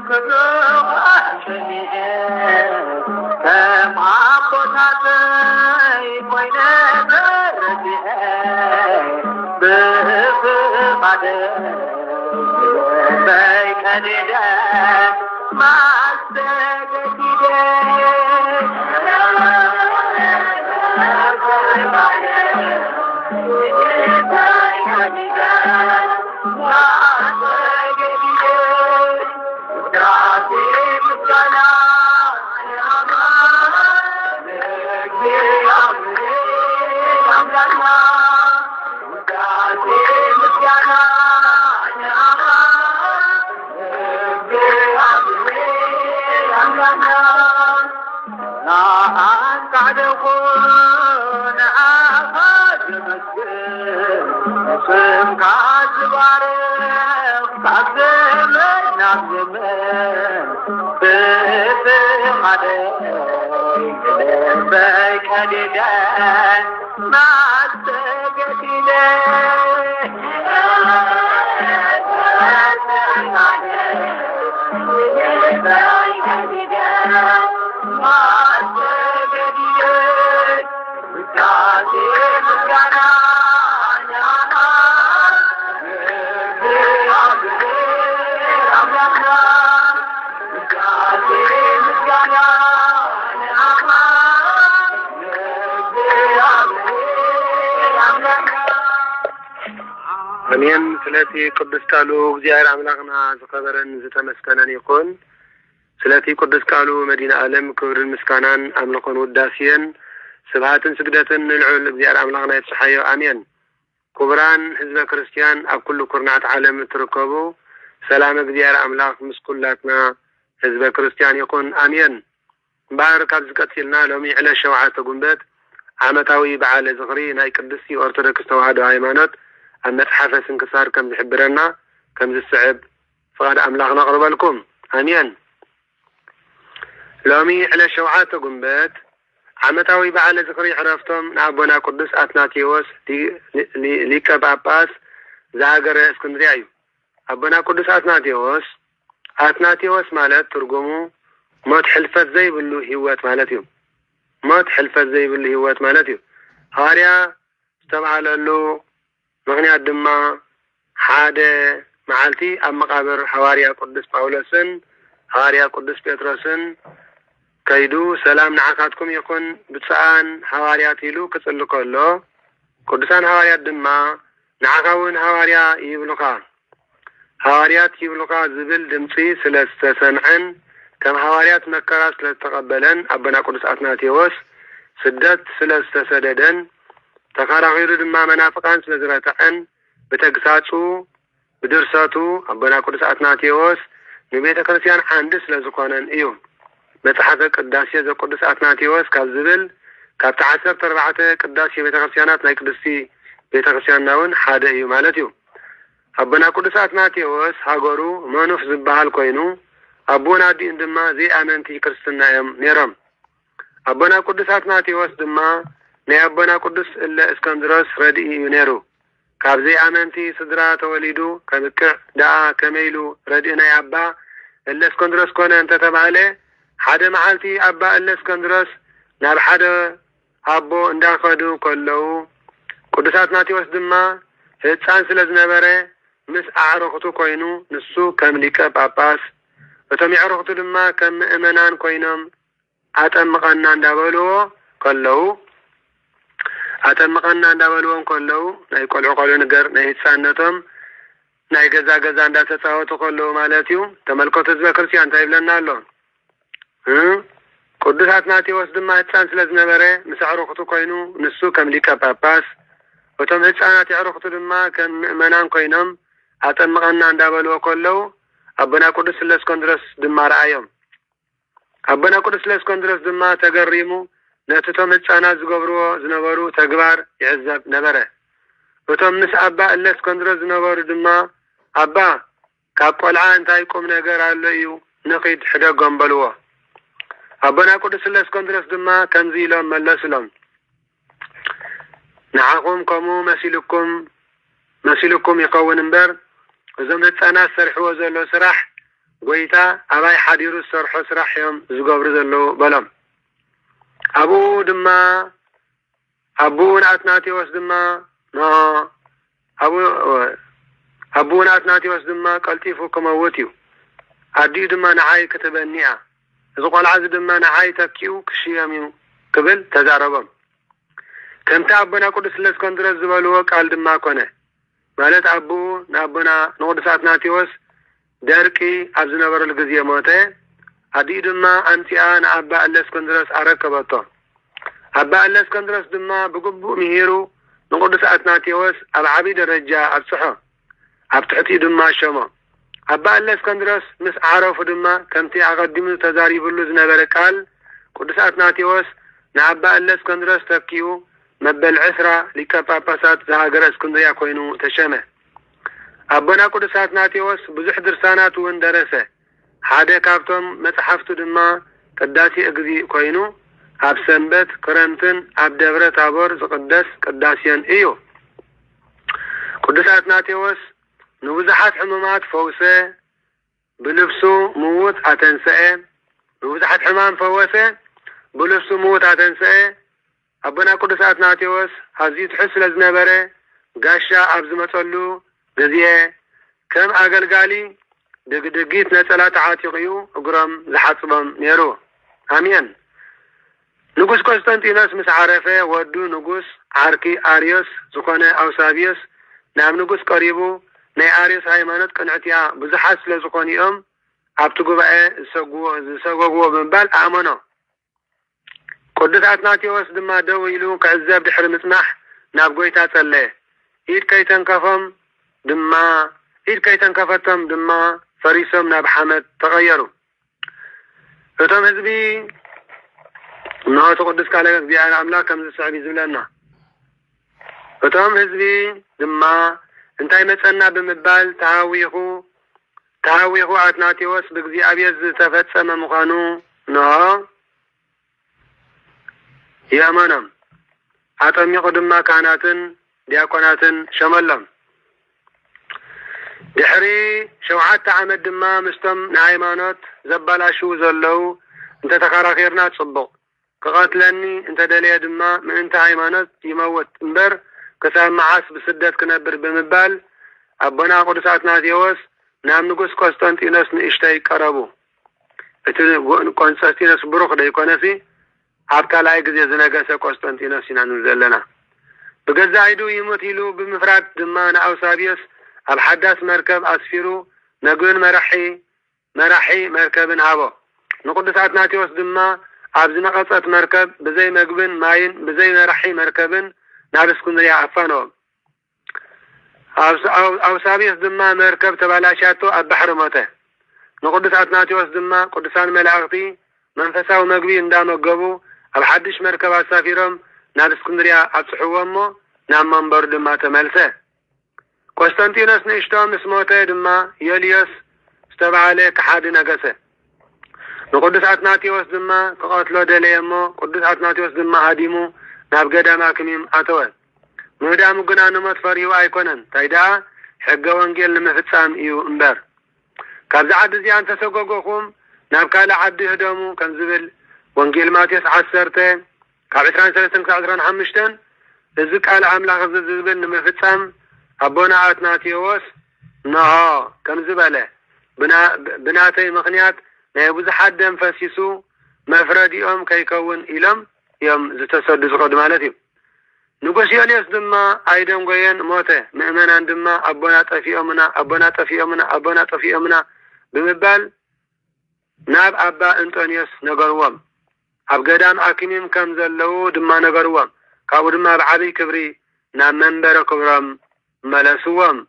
كذوبني كم عقدتي وين بردي بفقدي بيكني ما استجدي أمين سلاتي قدس قالوا زيار عملاقنا زخبرن زتمسكنن يكون سلاتي قدس قالوا مدينة ألم كبر المسكانان أملقون وداسيا سبعة سجدة العل زيار عملاقنا يتسحيو أمين كبران حزب كريستيان أب كل كرنات عالم تركبوا سلام زيار عملاق مسكولاتنا حزب كريستيان يكون أمين بارك أبزكتلنا لومي على شوعات قنبات عمتاوي بعال زغري ناي قدسي أرتدكس توهادو هايمانوت المتحف سنكسار كم بحبرنا كم السعب فقد أملاقنا قرب لكم أمين لومي على شوعات قنبات عمتاوي بعال زغري عرفتم نعبونا قدس أثناتيوس ليكا باباس زاقر اسكندريايو أبونا قدس أثناتيوس مالت ترجمو موت حلفت زي باللو هيوات مالتيو موت حلفت زي باللو هيوات مالتيو هاريا استمع له مغنيات دما حادة معالتي أم مقابر حواريا قدس باولوسن هاريا قدس بيتروسن كيدو سلام نعاقاتكم يكون بتسعان حواريات يلو كتسلو كله قدسان حواريات دما نعاقاون حواريا يبلوكا حواريات يبلوكا زبل دمسي سلسة سنعن كم حواريات مكرا سلتقبلن أبنا قدس أثناتيوس سدت سلسة سددن تقارغيرو دما منافقان سلزرتعن بتقساتو بدرساتو أبنا قدس أثناتيوس نبيت كريستيان عندس لزقانن إيو متحف قداسية زي قدس أثناتيوس كالزبل كابتعسر تربعة قداسية بيت كريستيانات ناي قدسي بيت كريستيان ناون حادة إيو مالتيو أبنا قدس أثناتيوس هاقورو منوف زبهال كوينو أبونا دي دما زي آمنتي كريستنا نيرم أبنا قدس أثناتيوس دما ني أبنا قدس إلا اسكندروس ردئي ينيرو كاب زي آمنتي صدرا توليدو كبكع دعا كميلو ردئنا يا أبا إلا اسكندروس كون أنت تبعالي حدا معالتي أبا إلا اسكندروس ناب حدا أبو انداخدو كلو قدس أثناتيوس دما هتسان سلز نبري مس أعرقتو كوينو نسو كمليكا باباس وتم يعرقتو دما كم إمنان كوينم أتمقنا ندابلو كلو أتمقنا ندابلو كلو نايقول عقلو نقر نايتسانتم ناي غزا غزا اندا تساوتو كلو مالتيو تملكو تزبا كرسيان تايبلنا اللون قدس أثناتيوس دما هتسان سلز نبري مس أعرقتو كوينو نسو كمليكا باباس وتم هتسانات يعرقتو دما كم إمنان كوينم أتمقنا ندابلو كلو أبنا قدس الاسكندرس دما رأيهم أبنا قدس الاسكندرس دما تقريمو نتتم هتسانات زقبرو زنبرو تقبار يعزب نبره وتم نس أبا الاسكندرس زنبرو دما أبا كاب قلعان تايكم نقر عليو نقيد حدا قنبلوه أبونا قدس الإسكندرس دما كنزيلهم ملسلهم نعاكم كمو مسيلكم يقون انبر وزمت أنا سرحوا زلو سرح قويتا أباي حديرو السرحو سرح يوم زقابر زلو بلم أبونا أتناتيوس دما أبونا أتناتيوس دما قلتيفو كموتيو أدي دما نعاي كتبنيها إذا قال عز دما نعاي تكيو كشياميو قبل تزاربهم كنت أبونا قدس الإسكندرس زبالو قال دما كونه مالت نابونا نقدس أتناتيوس داركي أبزنا برو القزية موته أدي دما أنتي أنا أبا الإسكندرس أركبته أبا الإسكندرس دما بقبو مهيرو نقدس أتناتيوس العبيد الرجاء الصحة أبتحتي دما شما أبا الإسكندرس مس عرف دما كمتي أقدمو تزاريب اللوز نبركال قدس أتناتيوس نعبا الإسكندرس تبكيو مبل عسرة لكباباسات زهاجر اسكندرية كوينو تشمه أبونا قدس أتناتيوس بزح درسانات وندرسه حدا كابتم متحفتو دما قداسي اقذي كوينو أب سنبت كرمتن أب دبرة تابور زقدس قداسيان إيو قدس أتناتيوس نوزحات حمامات فوسه بلبسو موت أتنسئه نوزحات حمام فوسه بلبسو موت أتنسئه أبونا قدس أتناتيوس هزي تحس لزنبره قاشا أبزمتولو بذيه كم أقلقالي دقيت نسألات عاتقيو أقرم لحطبهم نيرو آمين نقوس قسطنطينوس مس عرفه ودو نقوس عركي آريوس زقانة أوسابيوس نعم نقوس قريبو ناي آريوس هايمانت كنعتيا بزحات لزقانيهم أبتقو بقى سقوقو بنبال أمانو قدس أتناتيوس دما دويلو كعزاب دحر مسمح نابقويتا تسلي إيد كي تنكفتم دما فريسهم ناب حمد تغيروا فتم هزبي نهار تقدس كالك بيان عملا كم السعبي زولنا فتم هزبي دما انتاي متسنا بمبال تهاويخو أتناتيوس بقزي أبيز تفتسم مخانو نها يا منام أتم يقدم كاناتن دياكوناتن شملم دحري شوعات عمد ما مستم نعيمانات زبالاشو زلو انت تخاراخيرنا تصبق كقاتلني انت دليا دما من انت عيمانات يموت انبر كسام معاس بسدت كنبر بمبال أبونا قدس أتناتيوس نام نقص قسطنطينوس نشتاي قربو قسطنطينوس بروخ دا يكونسي عبكا لاي قزي زنقاسة قسطنطينوس ينانو زلنا بقزا عيدو يموت يلو بمفراد دما نأوسابيوس الحداث مركب أسفيرو نقول مرحي مركب هابو نقدس أتناتيوس دما أبزنا قصة مركب بزي مقبن ماين بزي مرحي مركب نابس كندريا أفانو أو سابيس دما مركب تبالاشاتو البحر موته نقدس أتناتيوس دما قدسان ملاغتي منفساو مقبي اندامو قبو الحدش مركب أسافيرهم نابس كندريا أبسحوامو نام منبر دما تملسه قسطنطينوس نشتام اسموته دما يوليوس استبع عليه كحاد نقسه نقدس أتناتيوس دما كقاتلو دليمو قدس أتناتيوس دما هديمو نابقدا ماكميم أتوال مهدام قنا نمت فريو أيكونن تايدا حق وانجيل لمفتسام إيو انبار كابز عد زيان تسوقوكم نابكال عد هدامو كان زبل وانجيل ماتيس عسرتين كاب 23 كعشران حمشتن ازك على عملا غزة زبل لمفتسام أبونا أتناتيوس نها كم زبالة بناتي مخنيات نيبوز حد انفسيسو مفرديهم كيكون إلم يوم زتسد زقود مالتي نقوش يوليس دما أيدم قوين موته مؤمنان دما أبونا طفي أمنا بمبال ناب أبا أنطونيوس نقروام أبقدام أكميم كم زلو دما نقروام كابو دما بعبي كبري ناب منبر كبرام ملسوام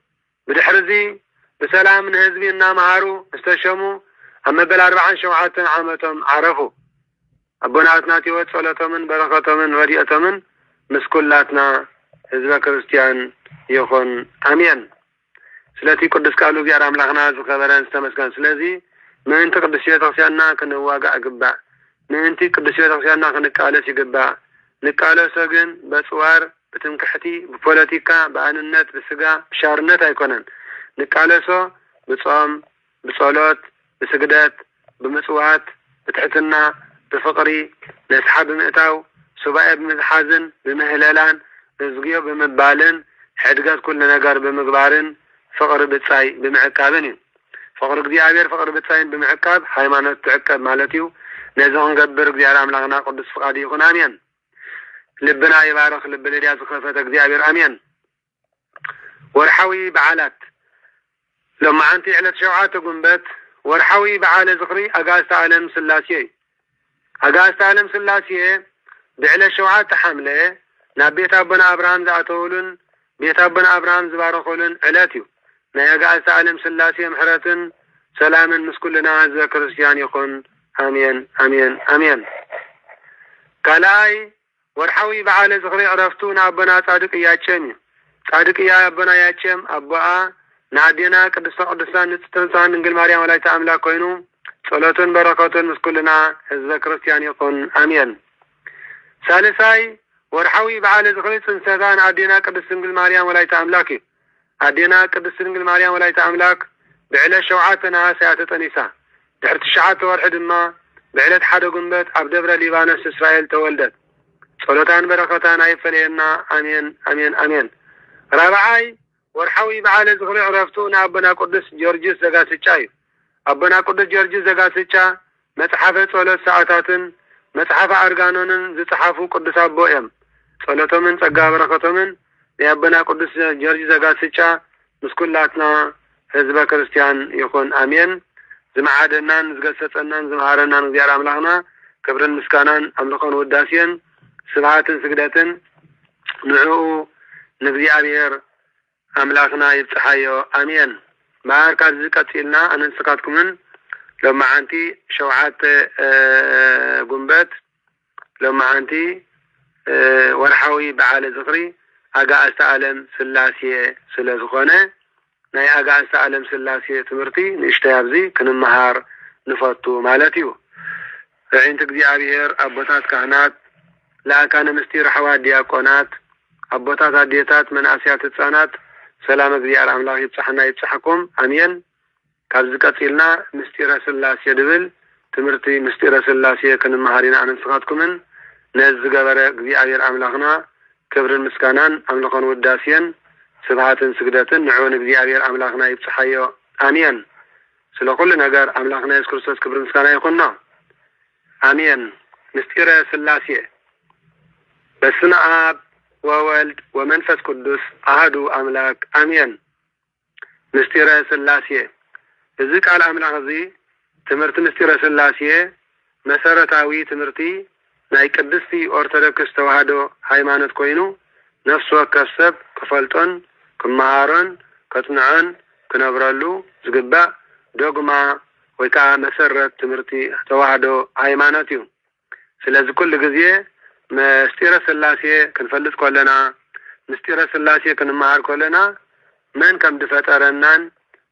بدحرزي بسلام من هزبي النامهارو استشموا أما بال40 شوعات عامتهم عرفوا أبونا أتناتيوس صلاتهم بركاتهم وديئتهم مسكولاتنا هزب كريستيان يكون آمين سلاتي قدس قالوا بيار أملاخنا زخبران استمسكن سلازي ما انت قدس يتغسيانا كنواقع قبع ምእንቲ ቅዱስ ቤተክርስቲያንና ክንቃለስ ይግባእ ንቃለሶ ግን በጽዋር በትምክሕቲ በፖለቲካ በአንነት በስጋ በሻርነት አይኮነን ንቃለሶ በጾም በጸሎት በስግደት በመጽዋት በትሕትና በፍቅሪ ነስሓ ብምእታው ሱባኤ ብምዝሓዝን በምህለላን እዝግዮ በመባልን ሕድገት ኩሉ ነገር ብምግባርን ፍቅሪ ብጻይ ብምዕቃብን እዩ ፍቅሪ እግዚአብሔር ፍቅሪ ብጻይን ብምዕቃብ ሃይማኖት ትዕቀብ ማለት እዩ ነዚ ክንገብር እግዚአብሔር አምላክና ቅዱስ ፍቃድ ይኹን አሜን ልብና ይባረክ ልብ ለዲያ ዝኸፈተ እግዚአብሔር አሜን ወርሓዊ በዓላት لمعنتي على شوعات قنبت ورحوي بعالة ذكري أقاست عالم سلاسي أقاست عالم سلاسي بعلى شوعات حملة نبيت أبنا أبراهام زعتولن بيت أبنا أبراهام زبارخولن علاتيو نا أقاست عالم سلاسي محرة سلاما مسكلنا عز كريستيان يكون آمين آمين آمين كلاي ورحوي بعالة ذكري عرفتون أبنا صادق ياتشمي صادق يا أبنا ياتشم أبوها نادينا قدسان نستنسان نقل مريم ولاية أملاك كوينو صلاتون بركاتون مسكولنا حزب كريستيان يكون آمين ثالثاي ورحوي بعالي ذكري سنسان عدينا قدس نقل مريم ولاية أملاكي عدينا قدس نقل مريم ولاية أملاك بعلى شوعاتنا سيئة تنسا دحرت الشعات ورحد ما بعلة حدا قنبت عبدبر ليبانس إسرائيل تولدت صلاتان بركاتان يفلينا آمين آمين آمين رابعاي ورحوي بعالي ذكري عرفتونا أبنا قدس جورجيس زغاسيتشاي أبنا قدس جورجيس زغاسيتشا متحفة صلاة ساعتاتن متحفة أرغانونن زتحفو قدس أبوئم صلاة من تقا بركة من لأبنا قدس جورجيس زغاسيتشا مسكولاتنا حزب كريستيان يكون آمين زمعادنان زغسطنان زمهارنان زيار أملاخنا كبرن مسكانان أملقون وداسيان سبحاتن سجداتن نعو نبي أبير أملاكنا يبتحيو آمين باركات زكاتيلنا أنا نسكاتكمن لما عنتي شوعات قنبت لما عنتي ورحوي بعالي ذكري أقا أستعلم سلاسية سلازخونة ناي أقا أستعلم سلاسية تمرتي نشتابزي كنمهار نفطو مالتيو عينتك دي عبير أبوتات كهنات لا كان مستير حواد دياقونات أبوتات عديتات من أسيات الثانات سلام እግዚአብሔር አምላክ ይጽሐና ይጽሐኩም አሜን ካብዝቀጽልና ምስጢረ ስላሴ ድብል ትምርቲ ምስጢረ ስላሴ ከንመሃሪና አንስኻትኩምን ነዝ ገበረ እግዚአብሔር አምላክና ክብርን ምስጋናን አምልኾን ውዳሴን ስብሃትን ስግደትን ንዑን እግዚአብሔር አምላክና ይጽሐዮ አሜን ስለ ሁሉ ነገር አምላክና ኢየሱስ ክርስቶስ ክብርን ምስጋና ይሁንና አሜን ምስጢረ ስላሴ በስመ አብ وولد ومنفس قدس أحدو أملاك آمين مستيرة سلاسية ذيك على أملاك ذي تمرت مستيرة سلاسية مسارتاوي تمرتي ناي قدستي أورتودوكس توحدو هايمانت كوينو نفسو كسب كفلتون كمهارن كتنعن كنبرالو زقبا دوغما ويكا مسارت تمرتي توحدو هايمانتيو سلازي كل قضية مستيرة سلاسية كنفلت كلنا مستيرة سلاسية كنمهار كلنا من كم دفترنان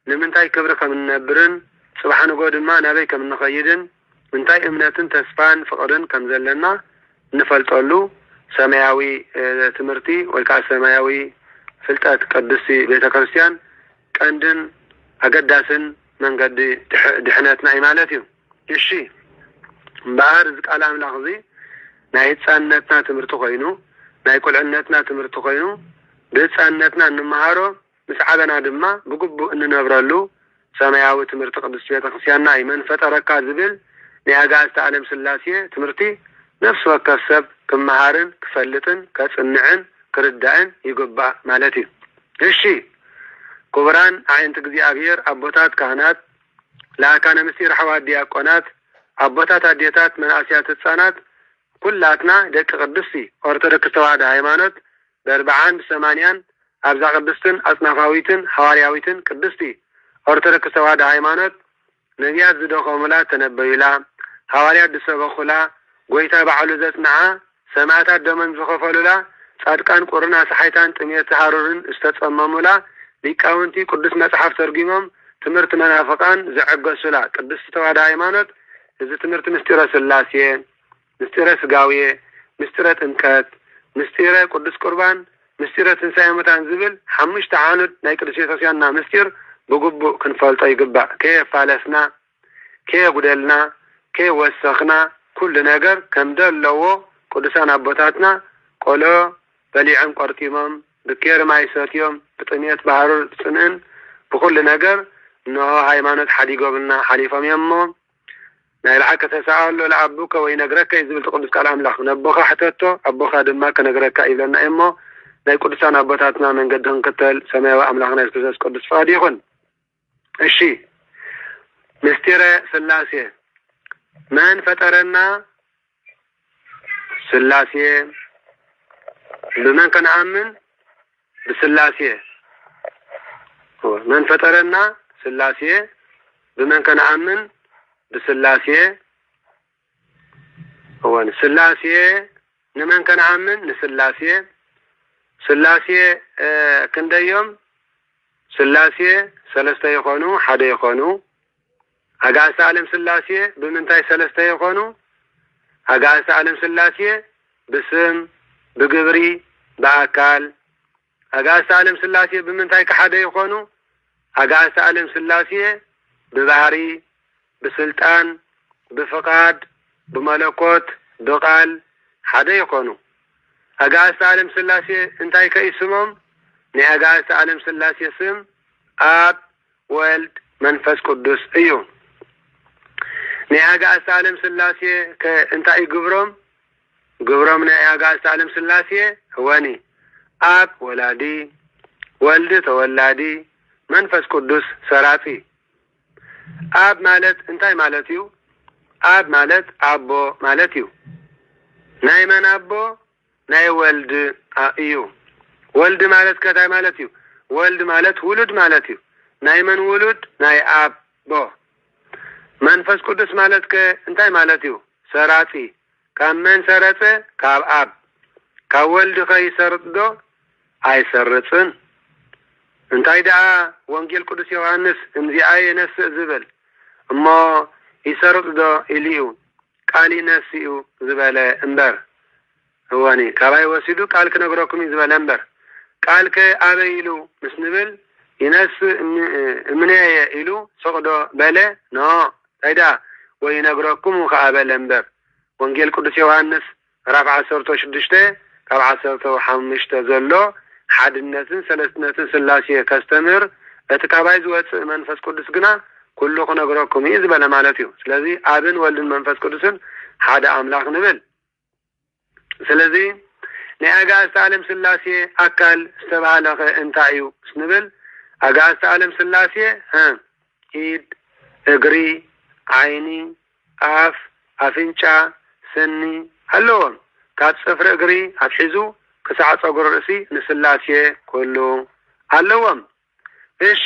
نمنتاي كبر كم نبرن سبحانه قد ما نبي كم نخيدن منتاي امنتن تسفان فقرن كم زلنا نفلت له سماوي تمرتي ويكا سماوي فلتات قدسي بيت كريستيان كندن أقداسن من قد دحناتنا إمالتهم الشي بارزق على ملاحظي ناي تصانتنا تمرتو خوينو ناي كلعنتنا تمرتو خوينو بتصانتنا نمهارو مسعدنا دما بقبو ان نبرالو سماوي تمرت قدس بيت كريستياننا ايمن فتركا زبل نياغاست عالم سلاسيه تمرتي نفس وكسب كمهارن كفلتن كصنعن كردائن يغبا مالتي እሺ كبران عين እግዚአብሔር አቦታት ካህናት ላካነ ምስጢር ሐዋዲ ያቆናት አቦታት አዲያታት መናሲያት ህፃናት كلاتنا دك قدسي أرتدك توعد هايمانات بربعان بثمانيان أبزا قدستن أصنافاويتن حوارياويتن قدستي أرتدك توعد هايمانات نبيات زدو قوملا تنبيلا حواريات دسوغخلا قويتا بعلو ذاتنا سماعتات دومن زخفلولا صادقان قرنا سحيتان تمية تحارورن استتصممولا ليكاونتي قدس مصحف ترجمهم تمرت منافقان زعقسولا قدس توعد هايمانات እዚ ትምህርቲ ምስጢረ ስላሴ ምስጢረ ስጋዌ ምስጢረ ጥምቀት ምስጢረ ቅዱስ ቁርባን ምስጢረ ትንሣኤ ሙታን ዝብል 5 ዓኑድ ናይ ቅዱስ ቤተክርስቲያንና ምስጢር ብግቡእ ክንፈልጦ ይግባእ ከየፋለስና ከየጉደልና ከየወሰኽና ኩሉ ነገር ከም ደለዎ ቅዱሳን አቦታትና ቆሎ በሊዖም ቆርጢሞም ብኬር ማይ ሰትዮም ብጥሜት ባህሩር ጽንዕን ብኩሉ ነገር እንሆ ሃይማኖት ሓዲጎምና ሓሊፎም እሞ ናይ ልዓከ ተሳአሎ ለአቡከ ወይ ነግረከ ይዝብል ቅዱስ ቃል አምላኽ ነቦኻ ሕተቶ አቦኻ ድማ ከነግረካ ይብለና እሞ ናይ ቅዱሳን አቦታትና መንገዲ ክንክተል ሰማያዊ አምላኽና ኢየሱስ ክርስቶስ ቅዱስ ፈቃዱ ይኹን። እሺ ምስጢረ ስላሴ መን ፈጠረና? ስላሴ በመን ከነአምን? በስላሴ መን ፈጠረና? ስላሴ በመን ከነአምን? በስላሴ ወን ስላሴ ነመን ከነአምን? ንስላሴ ስላሴ ክንደዮም? ስላሴ ሰለስተ ይኾኑ ሓደ ይኾኑ። አጋዕዝተ ዓለም ስላሴ ብምንታይ ሰለስተ ይኾኑ? አጋዕዝተ ዓለም ስላሴ ብስም ብግብሪ በአካል። አጋዕዝተ ዓለም ስላሴ ብምንታይ ከሓደ ይኾኑ? አጋዕዝተ ዓለም ስላሴ ብባህሪ ብስልጣን ብፍቃድ ብመለኮት ብቃል ሓደ ይኾኑ። አጋዕዝተ ዓለም ስላሴ እንታይ ከይስሞም? ናይ አጋዕዝተ ዓለም ስላሴ ስም አብ ወልድ መንፈስ ቅዱስ እዩ። ናይ አጋዕዝተ ዓለም ስላሴ እንታይ ግብሮም? ግብሮም ናይ አጋዕዝተ ዓለም ስላሴ ወኒ አብ ወላዲ ወልድ ተወላዲ መንፈስ ቅዱስ ሰራጺ። አብ ማለት እንታይ ማለት እዩ? አብ ማለት አቦ ማለት እዩ። ናይ መን አቦ? ናይ ወልድ እዩ። ወልድ ማለት ከታይ ማለት እዩ? ወልድ ማለት ውሉድ ማለት እዩ። ናይ መን ውሉድ? ናይ አቦ። መንፈስ ቅዱስ ማለት እንታይ ማለት እዩ? ሰራጺ። ካብ መን ሰረጸ? ካብ አብ። ካብ ወልድ ከይሰርጽ ዶ? ኣይሰርጽን። እንታይ ደኣ ወንጌል ቅዱስ ዮሐንስ እምዚኣየ ነስእ ዝብል እሞ ይሰርጽ ዶ ኢልዩ ቃል ይነስኡ ዝበለ እምበር እወኒ ካባይ ወሲዱ ቃል ክነግረኩም ዝበለ እምበር ቃል ከአበይ ኢሉ ምስ ንብል ይነስእ እምነየ ኢሉ ሰቅዶ በለ ኖ ታይዳ ወይ ነግረኩም ከአበለ እምበር ወንጌል ቅዱስ ዮሐንስ ራፍ 16 ካብ 15 ዘሎ ሓድነትን ሰለስትነትን ስላሴ ከስተምር እቲ ካባይ ዝወፅእ መንፈስ ቅዱስ ግና ኩሉ ክነግረኩም ዝበለ ማለት እዩ። ስለዚ አብን ወልድን መንፈስ ቅዱስን ሓደ አምላኽ ንብል። ስለዚ ናይ አጋዕዝተ ዓለም ስላሴ አካል ዝተባሃለ እንታይ እዩ ስንብል አጋዕዝተ ዓለም ስላሴ ኢድ እግሪ ዓይኒ አፍ አፍንጫ ስኒ ኣለዎም። ካብ ጽፍሪ እግሪ አትሒዙ ክሳዕ ፀጉሪ ርእሲ ንስላሴ ኩሉ ኣለዎም። እሺ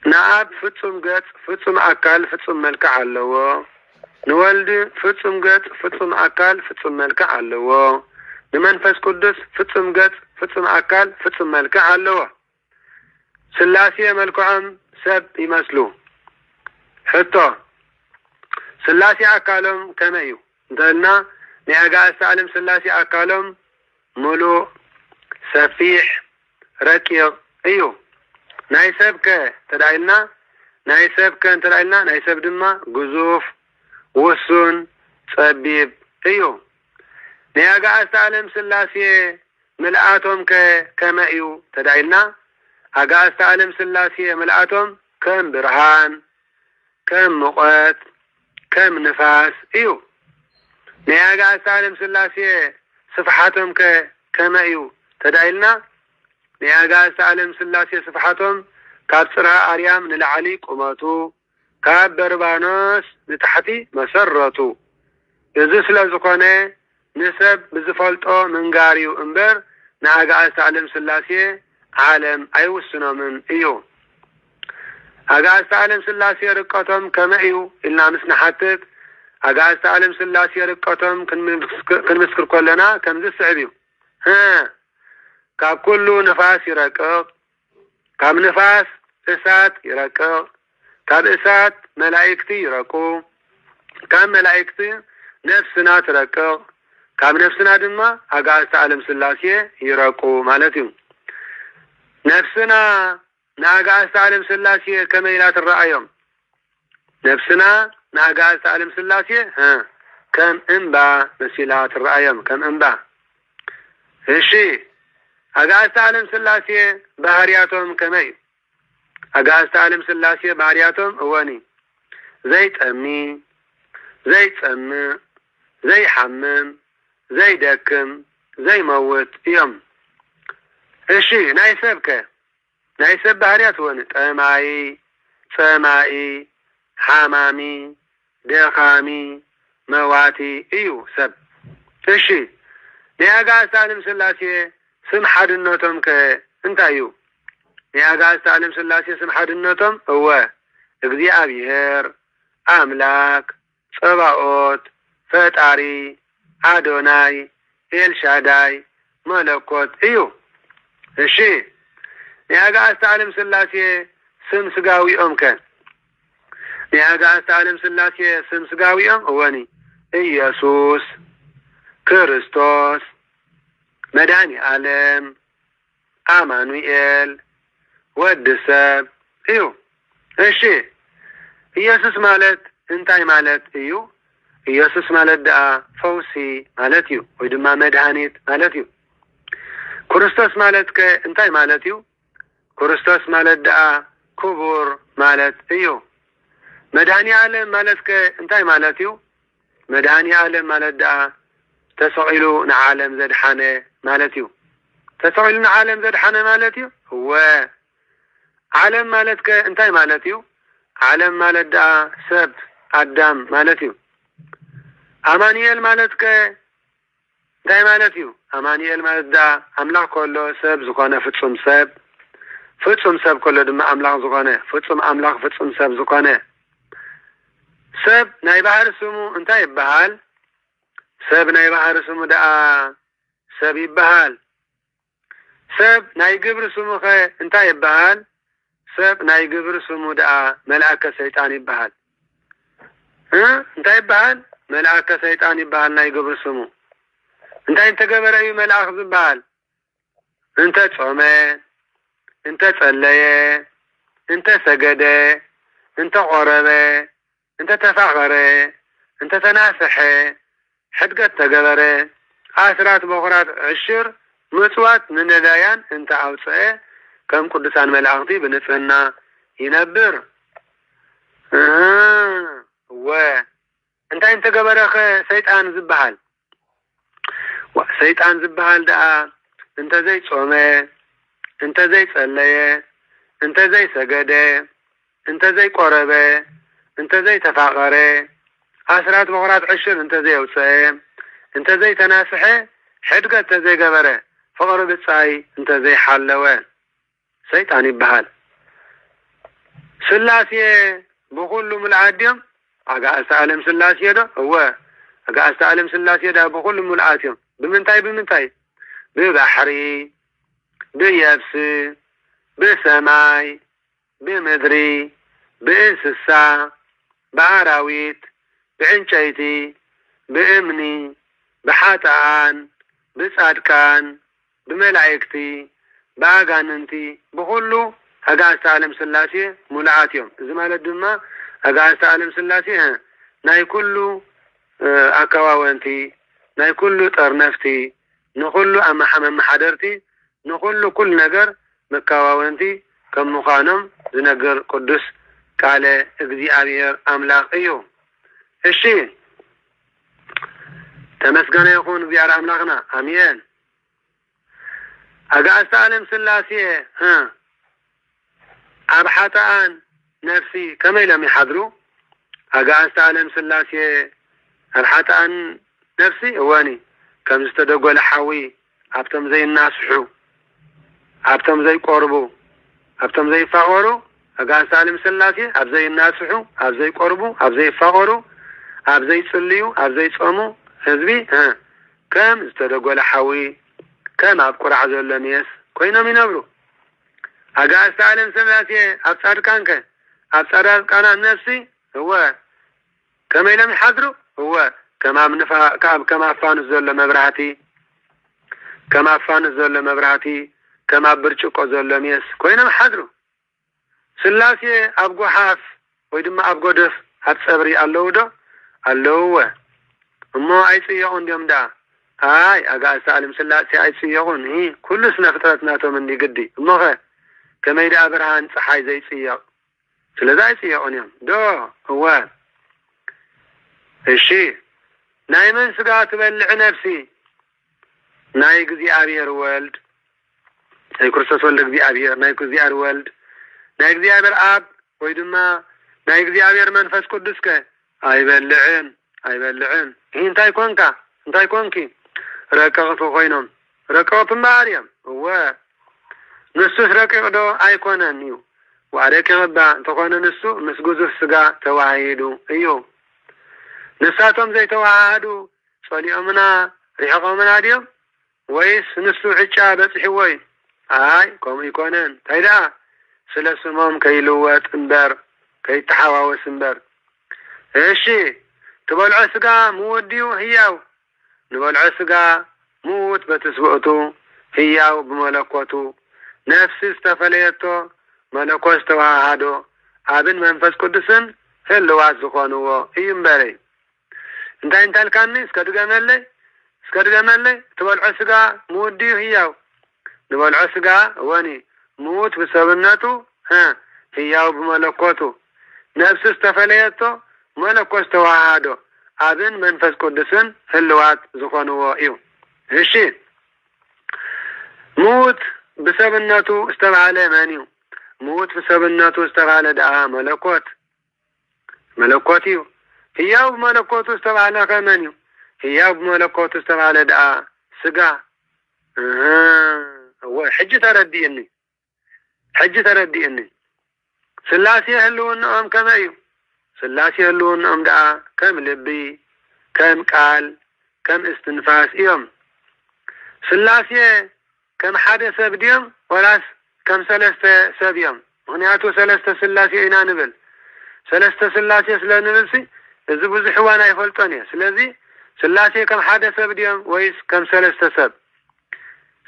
ንአብ ፍጹም ገጽ ፍጹም አካል ፍጹም መልክዕ ኣለዎ። ንወልድ ፍጹም ገጽ ፍጹም አካል ፍጹም መልክዕ ኣለዎ። ንመንፈስ ቅዱስ ፍጹም ገጽ ፍጹም አካል ፍጹም መልክዕ ኣለዎ። ስላሴ መልክዖም ሰብ ይመስሉ። ሕቶ ስላሴ አካሎም ከመይ እዩ እንተልና ናይ አጋዕዝተ ዓለም ስላሴ አካሎም ሙሉእ ሰፊሕ ረቂቕ እዩ። ናይ ሰብ ተዳይልና ናይ ሰብ እንተዳይልና ናይ ሰብ ድማ ግዙፍ ውሱን ጸቢብ እዩ። ናይ አጋዕዝተ ዓለም ስላሴ ምልአቶም ከመይ እዩ ተዳይልና አጋዕዝተ ዓለም ስላሴ ምልአቶም ከም ብርሃን ከም ሙቐት ከም ንፋስ እዩ። ናይ አጋዕዝተ ዓለም ስላሴ ስፍሓቶም ከመይ እዩ ተዳይልና ናይ አጋዕዝተ ዓለም ስላሴ ስፍሓቶም ካብ ጽርሐ አርያም ንላዕሊ ቁመቱ ካብ በርባኖስ ንታሕቲ መሰረቱ። እዚ ስለ ዝኾነ ንሰብ ብዝፈልጦ ምንጋር እዩ እምበር ንአጋዕዝተ ዓለም ስላሴ ዓለም ኣይውስኖምን እዩ። አጋዕዝተ ዓለም ስላሴ ርቀቶም ከመይ እዩ ኢልና ምስ ንሓትት አጋዕዝተ ዓለም ስላሴ ርቀቶም ክንምስክር ከለና ከምዚ ስዕብ እዩ። ካብ ኩሉ ንፋስ ይረቅቕ፣ ካብ ንፋስ እሳት ይረቅቕ፣ ካብ እሳት መላእክቲ ይረቁ ካብ መላእክቲ ነፍስና ትረቅቕ ካብ ነፍስና ድማ ኣጋዕዝተ ዓለም ስላሴ ይረቁ ማለት እዩ ነፍስና ንኣጋዕዝተ ዓለም ስላሴ ከመይ ኢላ ትረአዮም ነፍስና ንኣጋዕዝተ ዓለም ስላሴ ከም እምባ መሲላ ትረአዮም ከም እምባ እሺ ኣጋዕዝተ ዓለም ስላሴ ባህርያቶም ከመይ ኣጋዕዝተ ዓለም ስላሴ ባህርያቶም እወኒ ዘይጠሚ ዘይጸምእ ዘይሐምም ዘይደክም ዘይመውት እዮም እሺ ናይ ሰብ ባህርያት እወኒ ጠማይ ጸማኢ ሓማሚ ደኻሚ መዋቲ እዩ ሰብ እሺ ናይ ኣጋዕዝተ ዓለም ስላሴ ስም ሓድነቶም እንታይ እዩ ናይ ኣጋዕዝተ ዓለም ስላሴ ስም ሓድነቶም እወ እግዚአብሔር አምላክ ጸባኦት ፈጣሪ አዶናይ ኤልሻዳይ መለኮት እዩ እሺ ናይ ኣጋዕዝተ ዓለም ስላሴ ስም ስጋዊኦም ናይ ኣጋዕዝተ ዓለም ስላሴ ስም ስጋዊኦም እወኒ ኢየሱስ ክርስቶስ መድኃኒ ዓለም አማኑኤል ወዲ ሰብ እዩ እሺ ኢየሱስ ማለት እንታይ ማለት እዩ ኢየሱስ ማለት ደኣ ፈውሲ ማለት እዩ ወይ ድማ መድኃኒት ማለት እዩ ክርስቶስ ማለት እንታይ ማለት እዩ ክርስቶስ ማለት ደኣ ክቡር ማለት እዩ መድኃኒ ዓለም ማለት እንታይ ማለት እዩ መድኃኒ ዓለም ማለት ደኣ ተሰቂሉ ንዓለም ዘድሓነ ማለት እዩ ተሰቂሉ ንዓለም ዘድሓነ ማለት እዩ ዓለም ማለት እንታይ ማለት እዩ ዓለም ማለት ደኣ ሰብ አዳም ማለት እዩ አማኑኤል ማለት እንታይ ማለት እዩ አማኑኤል ማለት ደኣ አምላክ ኮሎ ሰብ ዝኾነ ፍጹም ሰብ ኮሎ ድማ አምላክ ዝኾነ ፍጹም አምላክ ፍጹም ሰብ ዝኾነ ሰብ ናይ ባህር ስሙ እንታይ ይበሃል ሰብ ናይ ባህር ስሙ ደኣ ሰብ ይበሃል ሰብ ናይ ግብር ስሙ እንታይ ይበሃል ሰብ ናይ ግብር ስሙ ደኣ መልአከ ሰይጣን ይበሃል እንታይ ይበሃል መልአከ ሰይጣን ይበሃል ናይ ግብር ስሙ እንታይ እንተገበረ እዩ መልአክ ዝበሃል እንተ ጾመ እንተ ጸለየ እንተ ሰገደ እንተ ቆረበ እንተ ተፋቀረ እንተ ተናስሐ ሕድገት ተገበረ አስራት በኩራት ዕሽር ምጽዋት ንነዳያን እንተ አውጽአ ከም ቅዱሳን መላእክቲ በንጽህና ይነብር እንታይ እንተገበረኸ ሰይጣን ዝብሃል ሰይጣን ዝብሃል ደኣ እንተ ዘይጾመ እንተ ዘይጸለየ እንተ ዘይሰገደ እንተ ዘይቆረበ እንተ ዘይተፋቀረ አስራት በኩራት ዕሽር እንተ ዘይውጽአ እንተ ዘይተናስሐ ሕድገት ተዘይገበረ ፍቅሪ ብጻይ እንተ ዘይሓለወ ሰይጣን ይበሃል ስላሴ ብኩሉ ሙልአት ድዮም ኣጋዕዝተ ዓለም ስላሴ ዶ ኣጋዕዝተ ዓለም ስላሴ ዳ ብኩሉ ሙልአት እዮም ብምንታይ ብባሕሪ ብየብስ ብሰማይ ብምድሪ ብእንስሳ ብአራዊት ብዕንጨይቲ ብእምኒ ብሓጣን ብጻድቃን ብመላእክቲ ብኣጋንንቲ ብኩሉ ኣጋዕዝተ ዓለም ስላሴ ሙልአት እዮም እዚ ማለት ድማ ኣጋዕዝተ ዓለም ስላሴ ናይ ኩሉ ኣከዋወንቲ ናይ ኩሉ ጠርነፍቲ ንኩሉ መሓደርቲ ንኩሉ ኩል ነገር መከዋወንቲ ከም ምዃኖም ዝነገር ቅዱስ ቃለ እግዚአብሔር አምላክ እዩ እሺ ተመስገነ ይኹን እግዚአብሔር አምላክና አሜን ኣጋዕዝተ ዓለም ስላሴ ኣብ ሓጥኣን ነፍሲ ከመይ ኢሎም ይሓድሩ ኣጋዕዝተ ዓለም ስላሴ ኣብ ሓጥኣን ነፍሲ እወኒ ከም ዝተደጎለ ሓዊ ኣብቶም ዘይናስሑ ኣብቶም ዘይቆርቡ ኣብቶም ዘይፋቀሩ ኣጋዕዝተ ዓለም ስላሴ ኣብ ዘይናስሑ ኣብ ዘይቆርቡ ኣብ ዘይፋቀሩ ኣብ ዘይጽልዩ ኣብ ዘይጾሙ ህዝቢ ከም ዝተደጎለ ሓዊ ከም ኣብ ቁራዕ ዘሎ ሜስ ኮይኖም ይነብሩ ኣጋዕዝተ ዓለም ስላሴ ኣብ ጻድቃን أتصدر كان النفسي هو كما لم يحضروا هو كما فان الزول مبرهتي كما فان الزول مبرهتي كما برشقو زول ميس كوينم حضروا سلاسي أبقو حاف ويدما أبقو دف هتصبري اللو دو اللو أمو أي سيئون ديوم دا هاي أقا سالم سلاسي أي سيئون هي كل سنة فترتناتو من دي قدي أمو غير كما يدى أبرهان صحاي زي سيئ سلازا أي سيئون يوم دو هو الشي ناي من سقا تبلع نفسي ناي قزي أبير والد ناي كرسس والد قزي أبير ناي قزي أر والد ناي قزي أبير أب ويدما ناي قزي أبير منفس قدسك أيبلعن هي انتاي كونكي ركغتو خوينهم ركغتو ماريم هو نسوس ركغدو أيكونا نيو وعليك غبا تقونا نسو مسقوزو السقا تواعيدو ايو نساتهم زي تواعدو صليئمنا ريحقومنا ديو ويس نسو حجا بسحوي كوم يكونن تايدا سلسمهم كي لوات انبر كي تحاواوس انبر ايشي تبالعو سقا موديو هياو نبالعو سقا موت بتسبقتو هياو بملكوتو نفس استفليتو ملكوت تواعدو ابن منفس قدسن هلوات زخونو ايمبري انت الكاني اسكدغملي تبالعو سقا موديو هياو نبالعو سقا واني موت بسببناتو هياو بملكوتو نفس استفليتو ملكوت تواعدو ابن منفس قدسن هلوات زخونو ايو هشي موت بسببناتو استبعاله مانيو موت بسببناتو استبعاله دعا ملكوتيو هياو بملكوتو استبعاله كمانيو هياو بملكوتو استبعاله دعا سقا هو حج تردي اني سلاسي هلون ام كمايو سلاسي هلون ام دعا كم لبي كم قال كم استنفاس يوم سلاسي كم حادث بديم ولاس كم سلسة سبيم هنياتو سلسة سلاسي اينا نبل سلسة سلاسي سلا نبلسي اذا بزي حوانا يفلطوني سلازي سلاسي كم حادث بديم ويس كم سلسة سب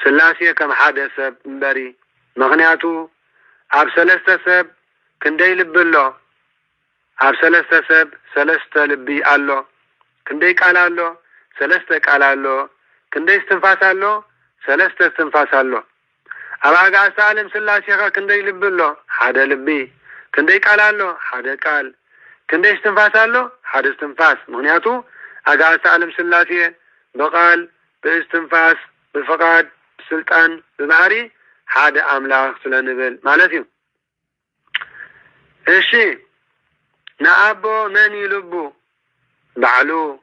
سلاسي كم حادث مباري مغنياتو عب سلسة سب كندي لبلو عب سلسة سب سلسة لبي ألو كندي قال ألو سلسة قال ألو كندي استنفاس ألو سلسة استنفاس ألو أبا سالم سلاسي كندي لبلو حدا لبي كندي قال ألو حدا قال كندي استنفاس ألو حدا استنفاس مغنياتو أقا سالم سلاسي بقال باستنفاس بالفقاد بسلطان بمعري حدا أملاك سلانبل مالتيو إيشي نأبو من يلبو بعلو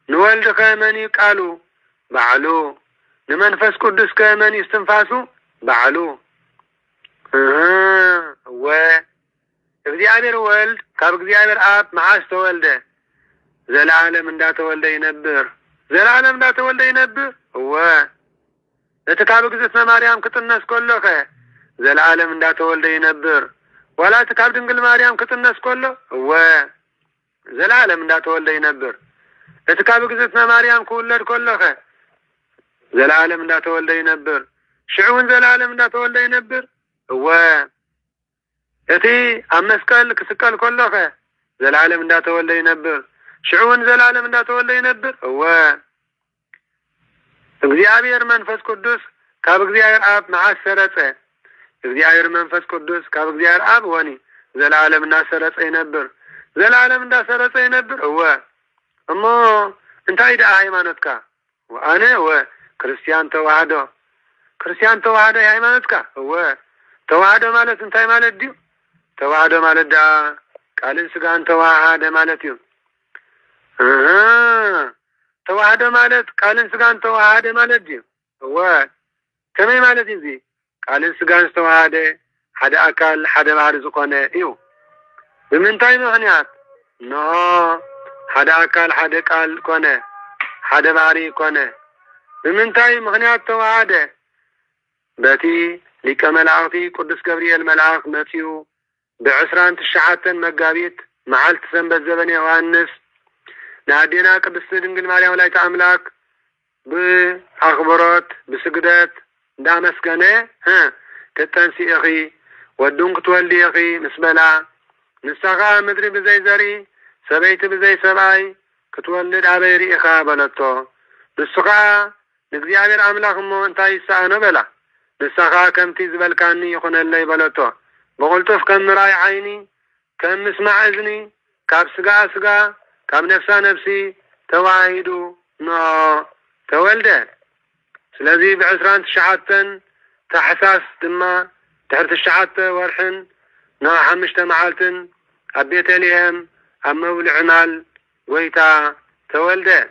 نولد كمن يقالو بعلو نمنفس قدس كمن يستنفاسو بعلو እግዚአብሔር ወልድ ካብ እግዚአብሔር አብ መዓዝ ተወልደ ዘላለም እንዳተወልደ ይነብር እቲ ካብ እግዝእትነ ማርያም ክትነስ ከሎኸ ዘላለም እንዳተወልደ ይነብር ወላ እቲ ካብ ድንግል ማርያም ክትነስ ከሎ ዘላለም እንዳተወልደ ይነብር እቲ ካብ እግዝእትነ ማርያም ክውለድ ከሎኸ ዘላለም እንዳተወልደ ይነብር ሽዑን ዘላለም እንዳተወልደ ይነብር እቲ ኣብ መስቀል ክስቀል ከሎኸ ዘላለም እንዳተወልደ ይነብር ሽዑን ዘላለም እንዳተወልደ ይነብር እግዚአብሔር መንፈስ ቅዱስ ካብ እግዚአብሔር አብ መዓዝ ሰረጸ እግዚአብሔር መንፈስ ቅዱስ ካብ እግዚአብሔር አብ ወኒ ዘላለም እንዳሰረጸ ይነብር ዘላለም እንዳሰረጸ ይነብር እሞ እንታይ ደኣ ሃይማኖትካ ወአነ ክርስቲያን ተዋህዶ ሃይማኖትካ ተዋህዶ ማለት እንታይ ማለት ዲዩ ተዋህዶ ማለት ዳ ቃልን ስጋን ተዋሃደ ማለት እዩ ተዋህዶ ማለት ቃልን ስጋን ተዋሃደ ማለት ዲዩ ከመይ ማለት እዚ ቃልን ስጋን ተዋሃደ ሓደ አካል ሓደ ባህሪ ዝኾነ እዩ ብምንታይ ምክንያት ሓደ አካል ሓደ ቃል ኮነ ሓደ ባህሪ ኮነ ብምንታይ ምክንያት ተዋሃደ በቲ ሊቀ መላእክቲ ቅዱስ ገብርኤል መልአክ መጺኡ بعسران تشحاتن مقابيت معلت سنبت زبن يوانس نادينا قدس دنقل ماريا ولايت أملاك بأخبارات بسجدات دامس كنه كتنسي أخي ودونك تولي أخي نسبلا نساقا مدري بزي زري سبيت بزي سباي كتولد عبيري إخا بلتو نساقا نقضي عبير أملاك مو انتاي ساعنا بلا نساقا كم تيزبل كاني يخون اللي بلتو بقولتوف كم راي عيني كم مسمع إذني كاب سقا سقا كاب نفسا نفسي تواعيدو تولده سلازي بعسران تشعاتن تحساس دما تحرت الشعات ورحن حمشت معالتن أبيت ليهم أما بالعمال ويتا تولده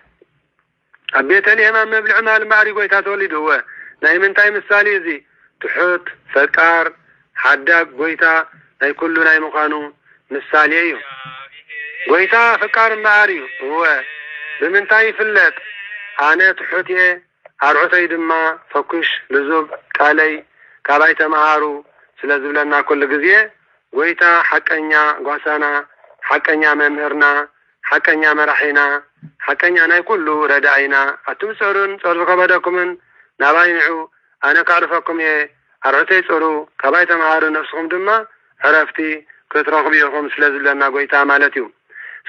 أبيت ليهم أما بالعمال معري ويتا تولد هو نايمن تايم السالي زي تحوت فكار حداق ويتا ناي كله ناي مقانو مثالي ايو ويتا فكار معري هو بمن تاي فلت أنا تحوتي أرعوتي دما فكش لزوب كالي كاباي تمهارو سلازبلنا كل قزيه ويتا حقنيا قوسانا حقنيا ممهرنا حقنيا مرحينا حقنيا ناي كله ردعينا أتمسرون صرفق بدكم نباينعو أنا كعرفكم أرعوتي صرو كاباي تمهارو نفسكم دما عرفتي كترغبيكم سلازبلنا قويتا مالتيو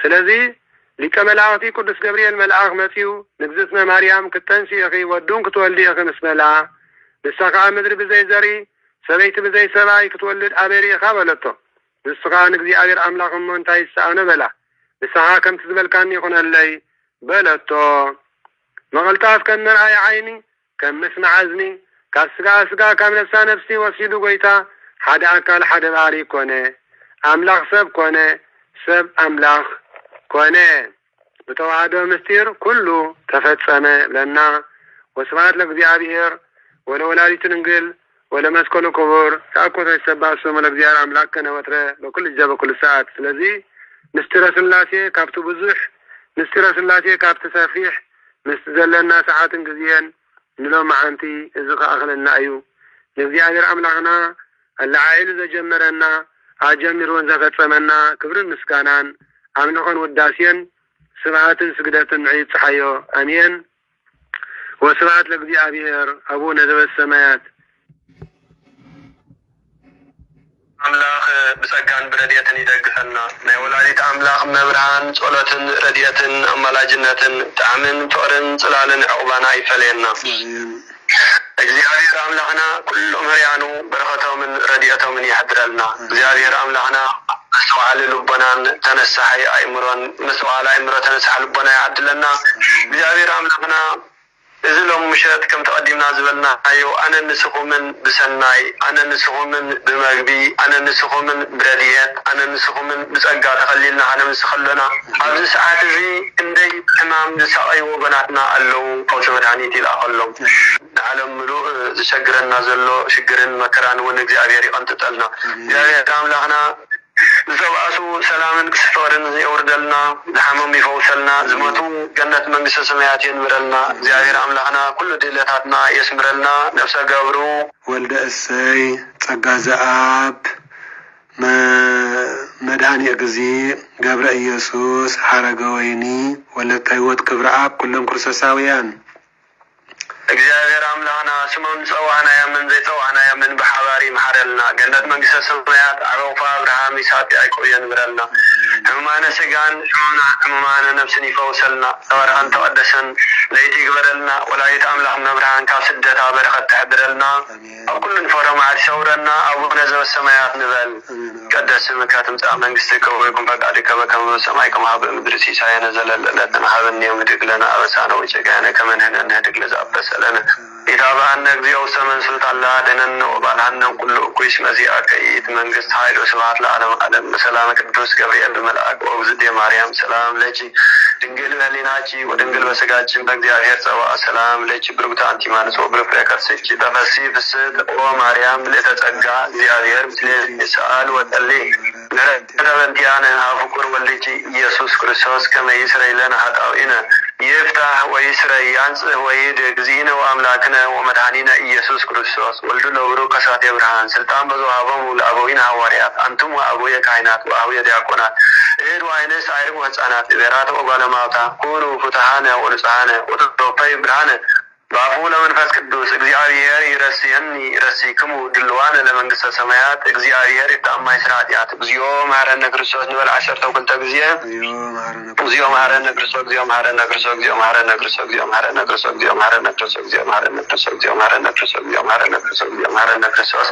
سلازي لك ملعاتي قدس جبريل ملعاق ماتيو نبزتنا مريم كتنسي أخي ودون كتولي أخي مسملا لساقا مدري بزي زري سبيت بزي سباي كتولد أبيري خابلتو لساقا نقضي أبير أملاق منتاي الساعة بلا لساقا كم تزبل كان يكون اللي بلتو مغلطاف كان مرأي عيني كم مسمع أذني كاسقا سقا كم نفسا نفسي وسيدو قويتا حد أكل حد باري كونه أملاق سب كونه سب أملاق كونه بتوعده مستير كله تفتسمه لنا وسمعت لك ذي أبير ولا ولادي تنقل ولا مسكونه كبر تأكل السباس وملك زيارة أملاكنا وترى بكل جبه كل ساعة الذي مستر سلاسي كابت بزح مستر سلاسي كابت سفيح مستزلنا ساعات جزيان نلوم عنتي إذا أغلنا أيو نزي أجر أملاكنا العائل إذا جمرنا أجمرون زفتمنا كبر المسكانان أمنقن وداسيا سبعات سجدات عيد صحيو أمين وسبعات لك ذي أبير أبونا ذو السمايات أملاخ بسكان بردية يدقفنا ما ولادي أملاخ مبرهان صلاة ردية أملاجنة تعمن فورن صلال عقبانا يفلينا እግዚአብሔር አምላክና ኩሎም ህያኑ በረከቶም ረድኤቶም ይሕድረልና እግዚአብሔር አምላክና መስዋዕል ልቦናን ተነሳሐይ አይምሮን መስዋዕል አይምሮ ተነሳሐ ልቦና ያድለና እግዚአብሔር አምላክና እዝሎም ምሸት ከም ተቀዲምና ዝበልና አዩ አነ ንስኹምን ብሰናይ አነ ንስኹምን ብመግቢ አነ ንስኹምን ብረድኤት አነ ንስኹምን ብጸጋ ተኸሊልና አነ ምስኸለና ኣብዚ ሰዓት እዚ እንደይ ሕማም ዝሰቀይ ወገናትና ኣለው ፈውሲ መድኃኒት ይላኸሎም ዓለም ምሉእ ዝሸግረና ዘሎ ሽግርን መከራን እውን እግዚአብሔር ይቀንጥጠልና እግዚአብሔር አምላክና زواسو سلامن كسفورن يوردلنا لحمم يفوسلنا زمتو جنة منجس سمايات ينبرلنا زيادير أملاحنا كل دلتاتنا يسمرلنا نفس قبرو ولد السي تقازعاب مداني أقزي قبر إيسوس حرقويني ولد تايوت قبر عاب كلهم كرسساويان እግዚአብሔር አምላክና ስሙን ጸዋና ያመን ዘይጸዋና ያመን በሐባሪ መሐረልና ገነት መንግስተ ሰማያት አሮፋ አብርሃም ይስሐቅ ያዕቆብ ይንብረልና ሕማነ ስጋን ሕማነ ነፍስን ይፈውሰልና ተባረከን ተቀደሰን ለይቲ ግበረልና ወላዲተ አምላክ መብርሃን ካብ ስደታ በረከት ተሕድረልና ኣብ ኩሉን ፈረማ ዓድሰውረና አቡነ ዘበሰማያት ንበል ቀደስ ስምከ ትምጻእ መንግስትከ ወይኩን ፈቃድከ በከመ በሰማይ ከማሁ በምድር ሲሳየነ ዘለለዕለትነ ሀበነ ዮም ንኅድግ ለነ አበሳነ ወጌጋየነ ከመ ንሕነኒ ንኅድግ ለዘአበሰ لنا إذا بأن نجزي وسمن سلطان الله دينن وبالهن كل كويس مزيئة كيت من قصد هاي وسبحات العالم عدم سلامك الدوس جبريل بملأك وأوزد يا مريم سلام لجي دنقل لناجي ودنقل بسجاجي بقدي أهير سواء سلام لجي بربطة أنتي ما نسوى برفريكات سيجي تفسي بسد ومريم لتتأجع زيادير مثل يسأل وتلي نرد بنتيانا هافكر والليجي يسوس كريستوس كما يسرى لنا هتاوئنا يفتح ويسري ينصح ويدق زينه وأملاكنا ومدحانينا إيسوس كريستوس ولد لورو كسات إبراهيم سلطان بزوهابهم لأبوين هواريات أنتم وأبويا كائنات وأبويا دياقونات إيد وعيني سائر وهتسانات إبرات وقالماتا كونوا فتحانا ونسعانا وتطوفي إبراهيم بافو لمنفس قدوس እግዚአብሔር ይረሲክሙ ድልዋነ ለመንግስተ ሰማያት እግዚአብሔር ይጣማይ ስራቲያት እግዚኦ መሐረነ ክርስቶስ ንበል 12 ጊዜ እግዚኦ መሐረነ ክርስቶስ እግዚኦ መሐረነ ክርስቶስ እግዚኦ መሐረነ ክርስቶስ እግዚኦ መሐረነ ክርስቶስ እግዚኦ መሐረነ ክርስቶስ እግዚኦ መሐረነ ክርስቶስ እግዚኦ መሐረነ ክርስቶስ እግዚኦ መሐረነ ክርስቶስ እግዚኦ መሐረነ ክርስቶስ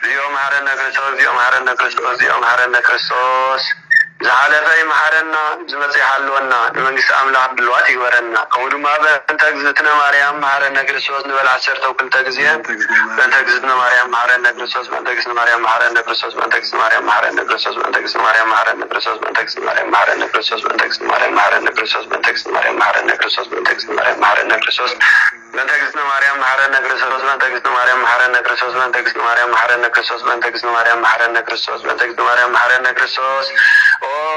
እግዚኦ መሐረነ ክርስቶስ እግዚኦ መሐረነ ክርስቶስ እግዚኦ መሐረነ ክርስቶስ زعلفي محرنا زمزي حلونا نمنجس أملاح دلوات يورنا كودما بنتجزتنا مريم محرنا كريستوس نبل 10 توكل تجزية بنتجزتنا مريم محرنا كريستوس بنتجزتنا مريم محرنا كريستوس بنتجزتنا مريم محرنا كريستوس بنتجزتنا مريم محرنا كريستوس بنتجزتنا مريم محرنا كريستوس بنتجزتنا مريم محرنا كريستوس بنتجزتنا مريم محرنا كريستوس بنتجزتنا مريم محرنا كريستوس بنتجزتنا مريم محرنا كريستوس بنتجزتنا مريم محرنا كريستوس بنتجزتنا مريم محرنا كريستوس بنتجزتنا مريم محرنا كريستوس بنتجزتنا مريم محرنا كريستوس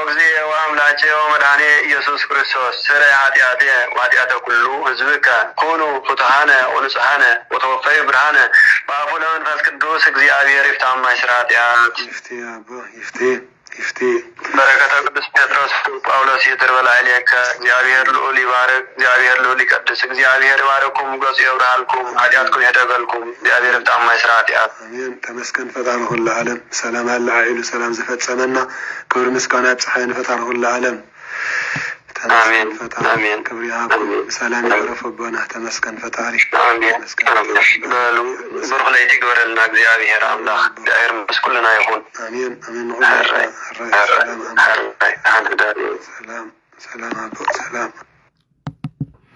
እግዚኦ ወአምላኬ ወመድኃኔ ኢየሱስ ክርስቶስ ስራይ ኃጢአቴ ወኃጢአተ ኩሉ ሕዝብከ ኩኑ ፍቱሐነ ወንጹሐነ ወተወፈዩ ብርሃነ በአፉ ለመንፈስ ቅዱስ እግዚአብሔር ይፍታማይ ስራ ኃጢአት ይፍቴ በረከተ ቅዱስ ጴጥሮስ ጳውሎስ ይትር በላዕሌከ እግዚአብሔር ልዑል ይባርክ እግዚአብሔር ልዑል ይቀድስ እግዚአብሔር ይባርኩም ገጹ ይብርሃልኩም ኃጢአትኩም ይደገልኩም እግዚአብሔር ይፍታማይ ስራ ኃጢአት አሜን። ተመስገን ፈጣሪ ሁሉ ዓለም ሰላም አለ አይሉ ሰላም ዝፈጸመና ክብር ምስጋና ፀሐይን ፈጣሪ ሁሉ ዓለም አሜን አሜን። ክብር ያቁም ሰላም ይረፈበና ተመስገን ፈጣሪ አሜን። በሉ ብሩክ ለይቲ ግበረልና እግዚአብሔር አምላክ እግዚአብሔር መስኩልና ይሁን አሜን አሜን። ሰላም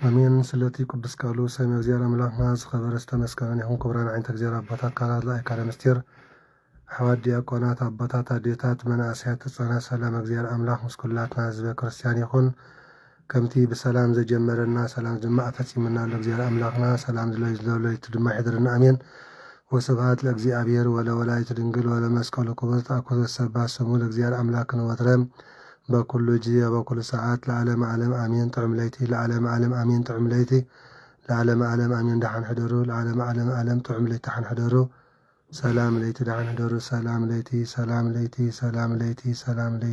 አሜን። ስለቲ ቅዱስ ቃሉ ሰማይ እግዚአብሔር አምላክ ማዝ ኸበረስ ተመስገን ይሁን ክብራን አይንተ እግዚአብሔር አባታት ካላት ላይ ካለ ምስጢር ሐዋርያት ዲያቆናት አባታት አዴታት መናእስያት ጸና ሰላም እግዚአብሔር አምላክ መስኩላትና ህዝበ ክርስቲያን ይሁን ከምቲ በሰላም ዘጀመረና ሰላም ድማ አፈጽምና ለእግዚአብሔር አምላክና ሰላም ለይ ትድማ ይድርና አሜን። ወስብሐት ለእግዚአብሔር ወለወላዲቱ ድንግል ወለመስቀሉ ክቡር ተአኩቶ ሰባ ስሙ ለእግዚአብሔር አምላክን ወትረም በኩሉ ጊዜ በኩሉ ሰዓት ለዓለም ዓለም አሜን። ጥዑም ለይቲ ለዓለም ዓለም አሜን። ጥዑም ለይቲ ለዓለም ዓለም አሜን። ደሓን ሕደሩ ለዓለም ዓለም ዓለም ጥዑም ለይቲ ደሓን ሕደሩ ሰላም ለይቲ ደሓን ሕደሩ ሰላም ለይቲ ሰላም ለይቲ ሰላም ለይቲ ሰላም ለይቲ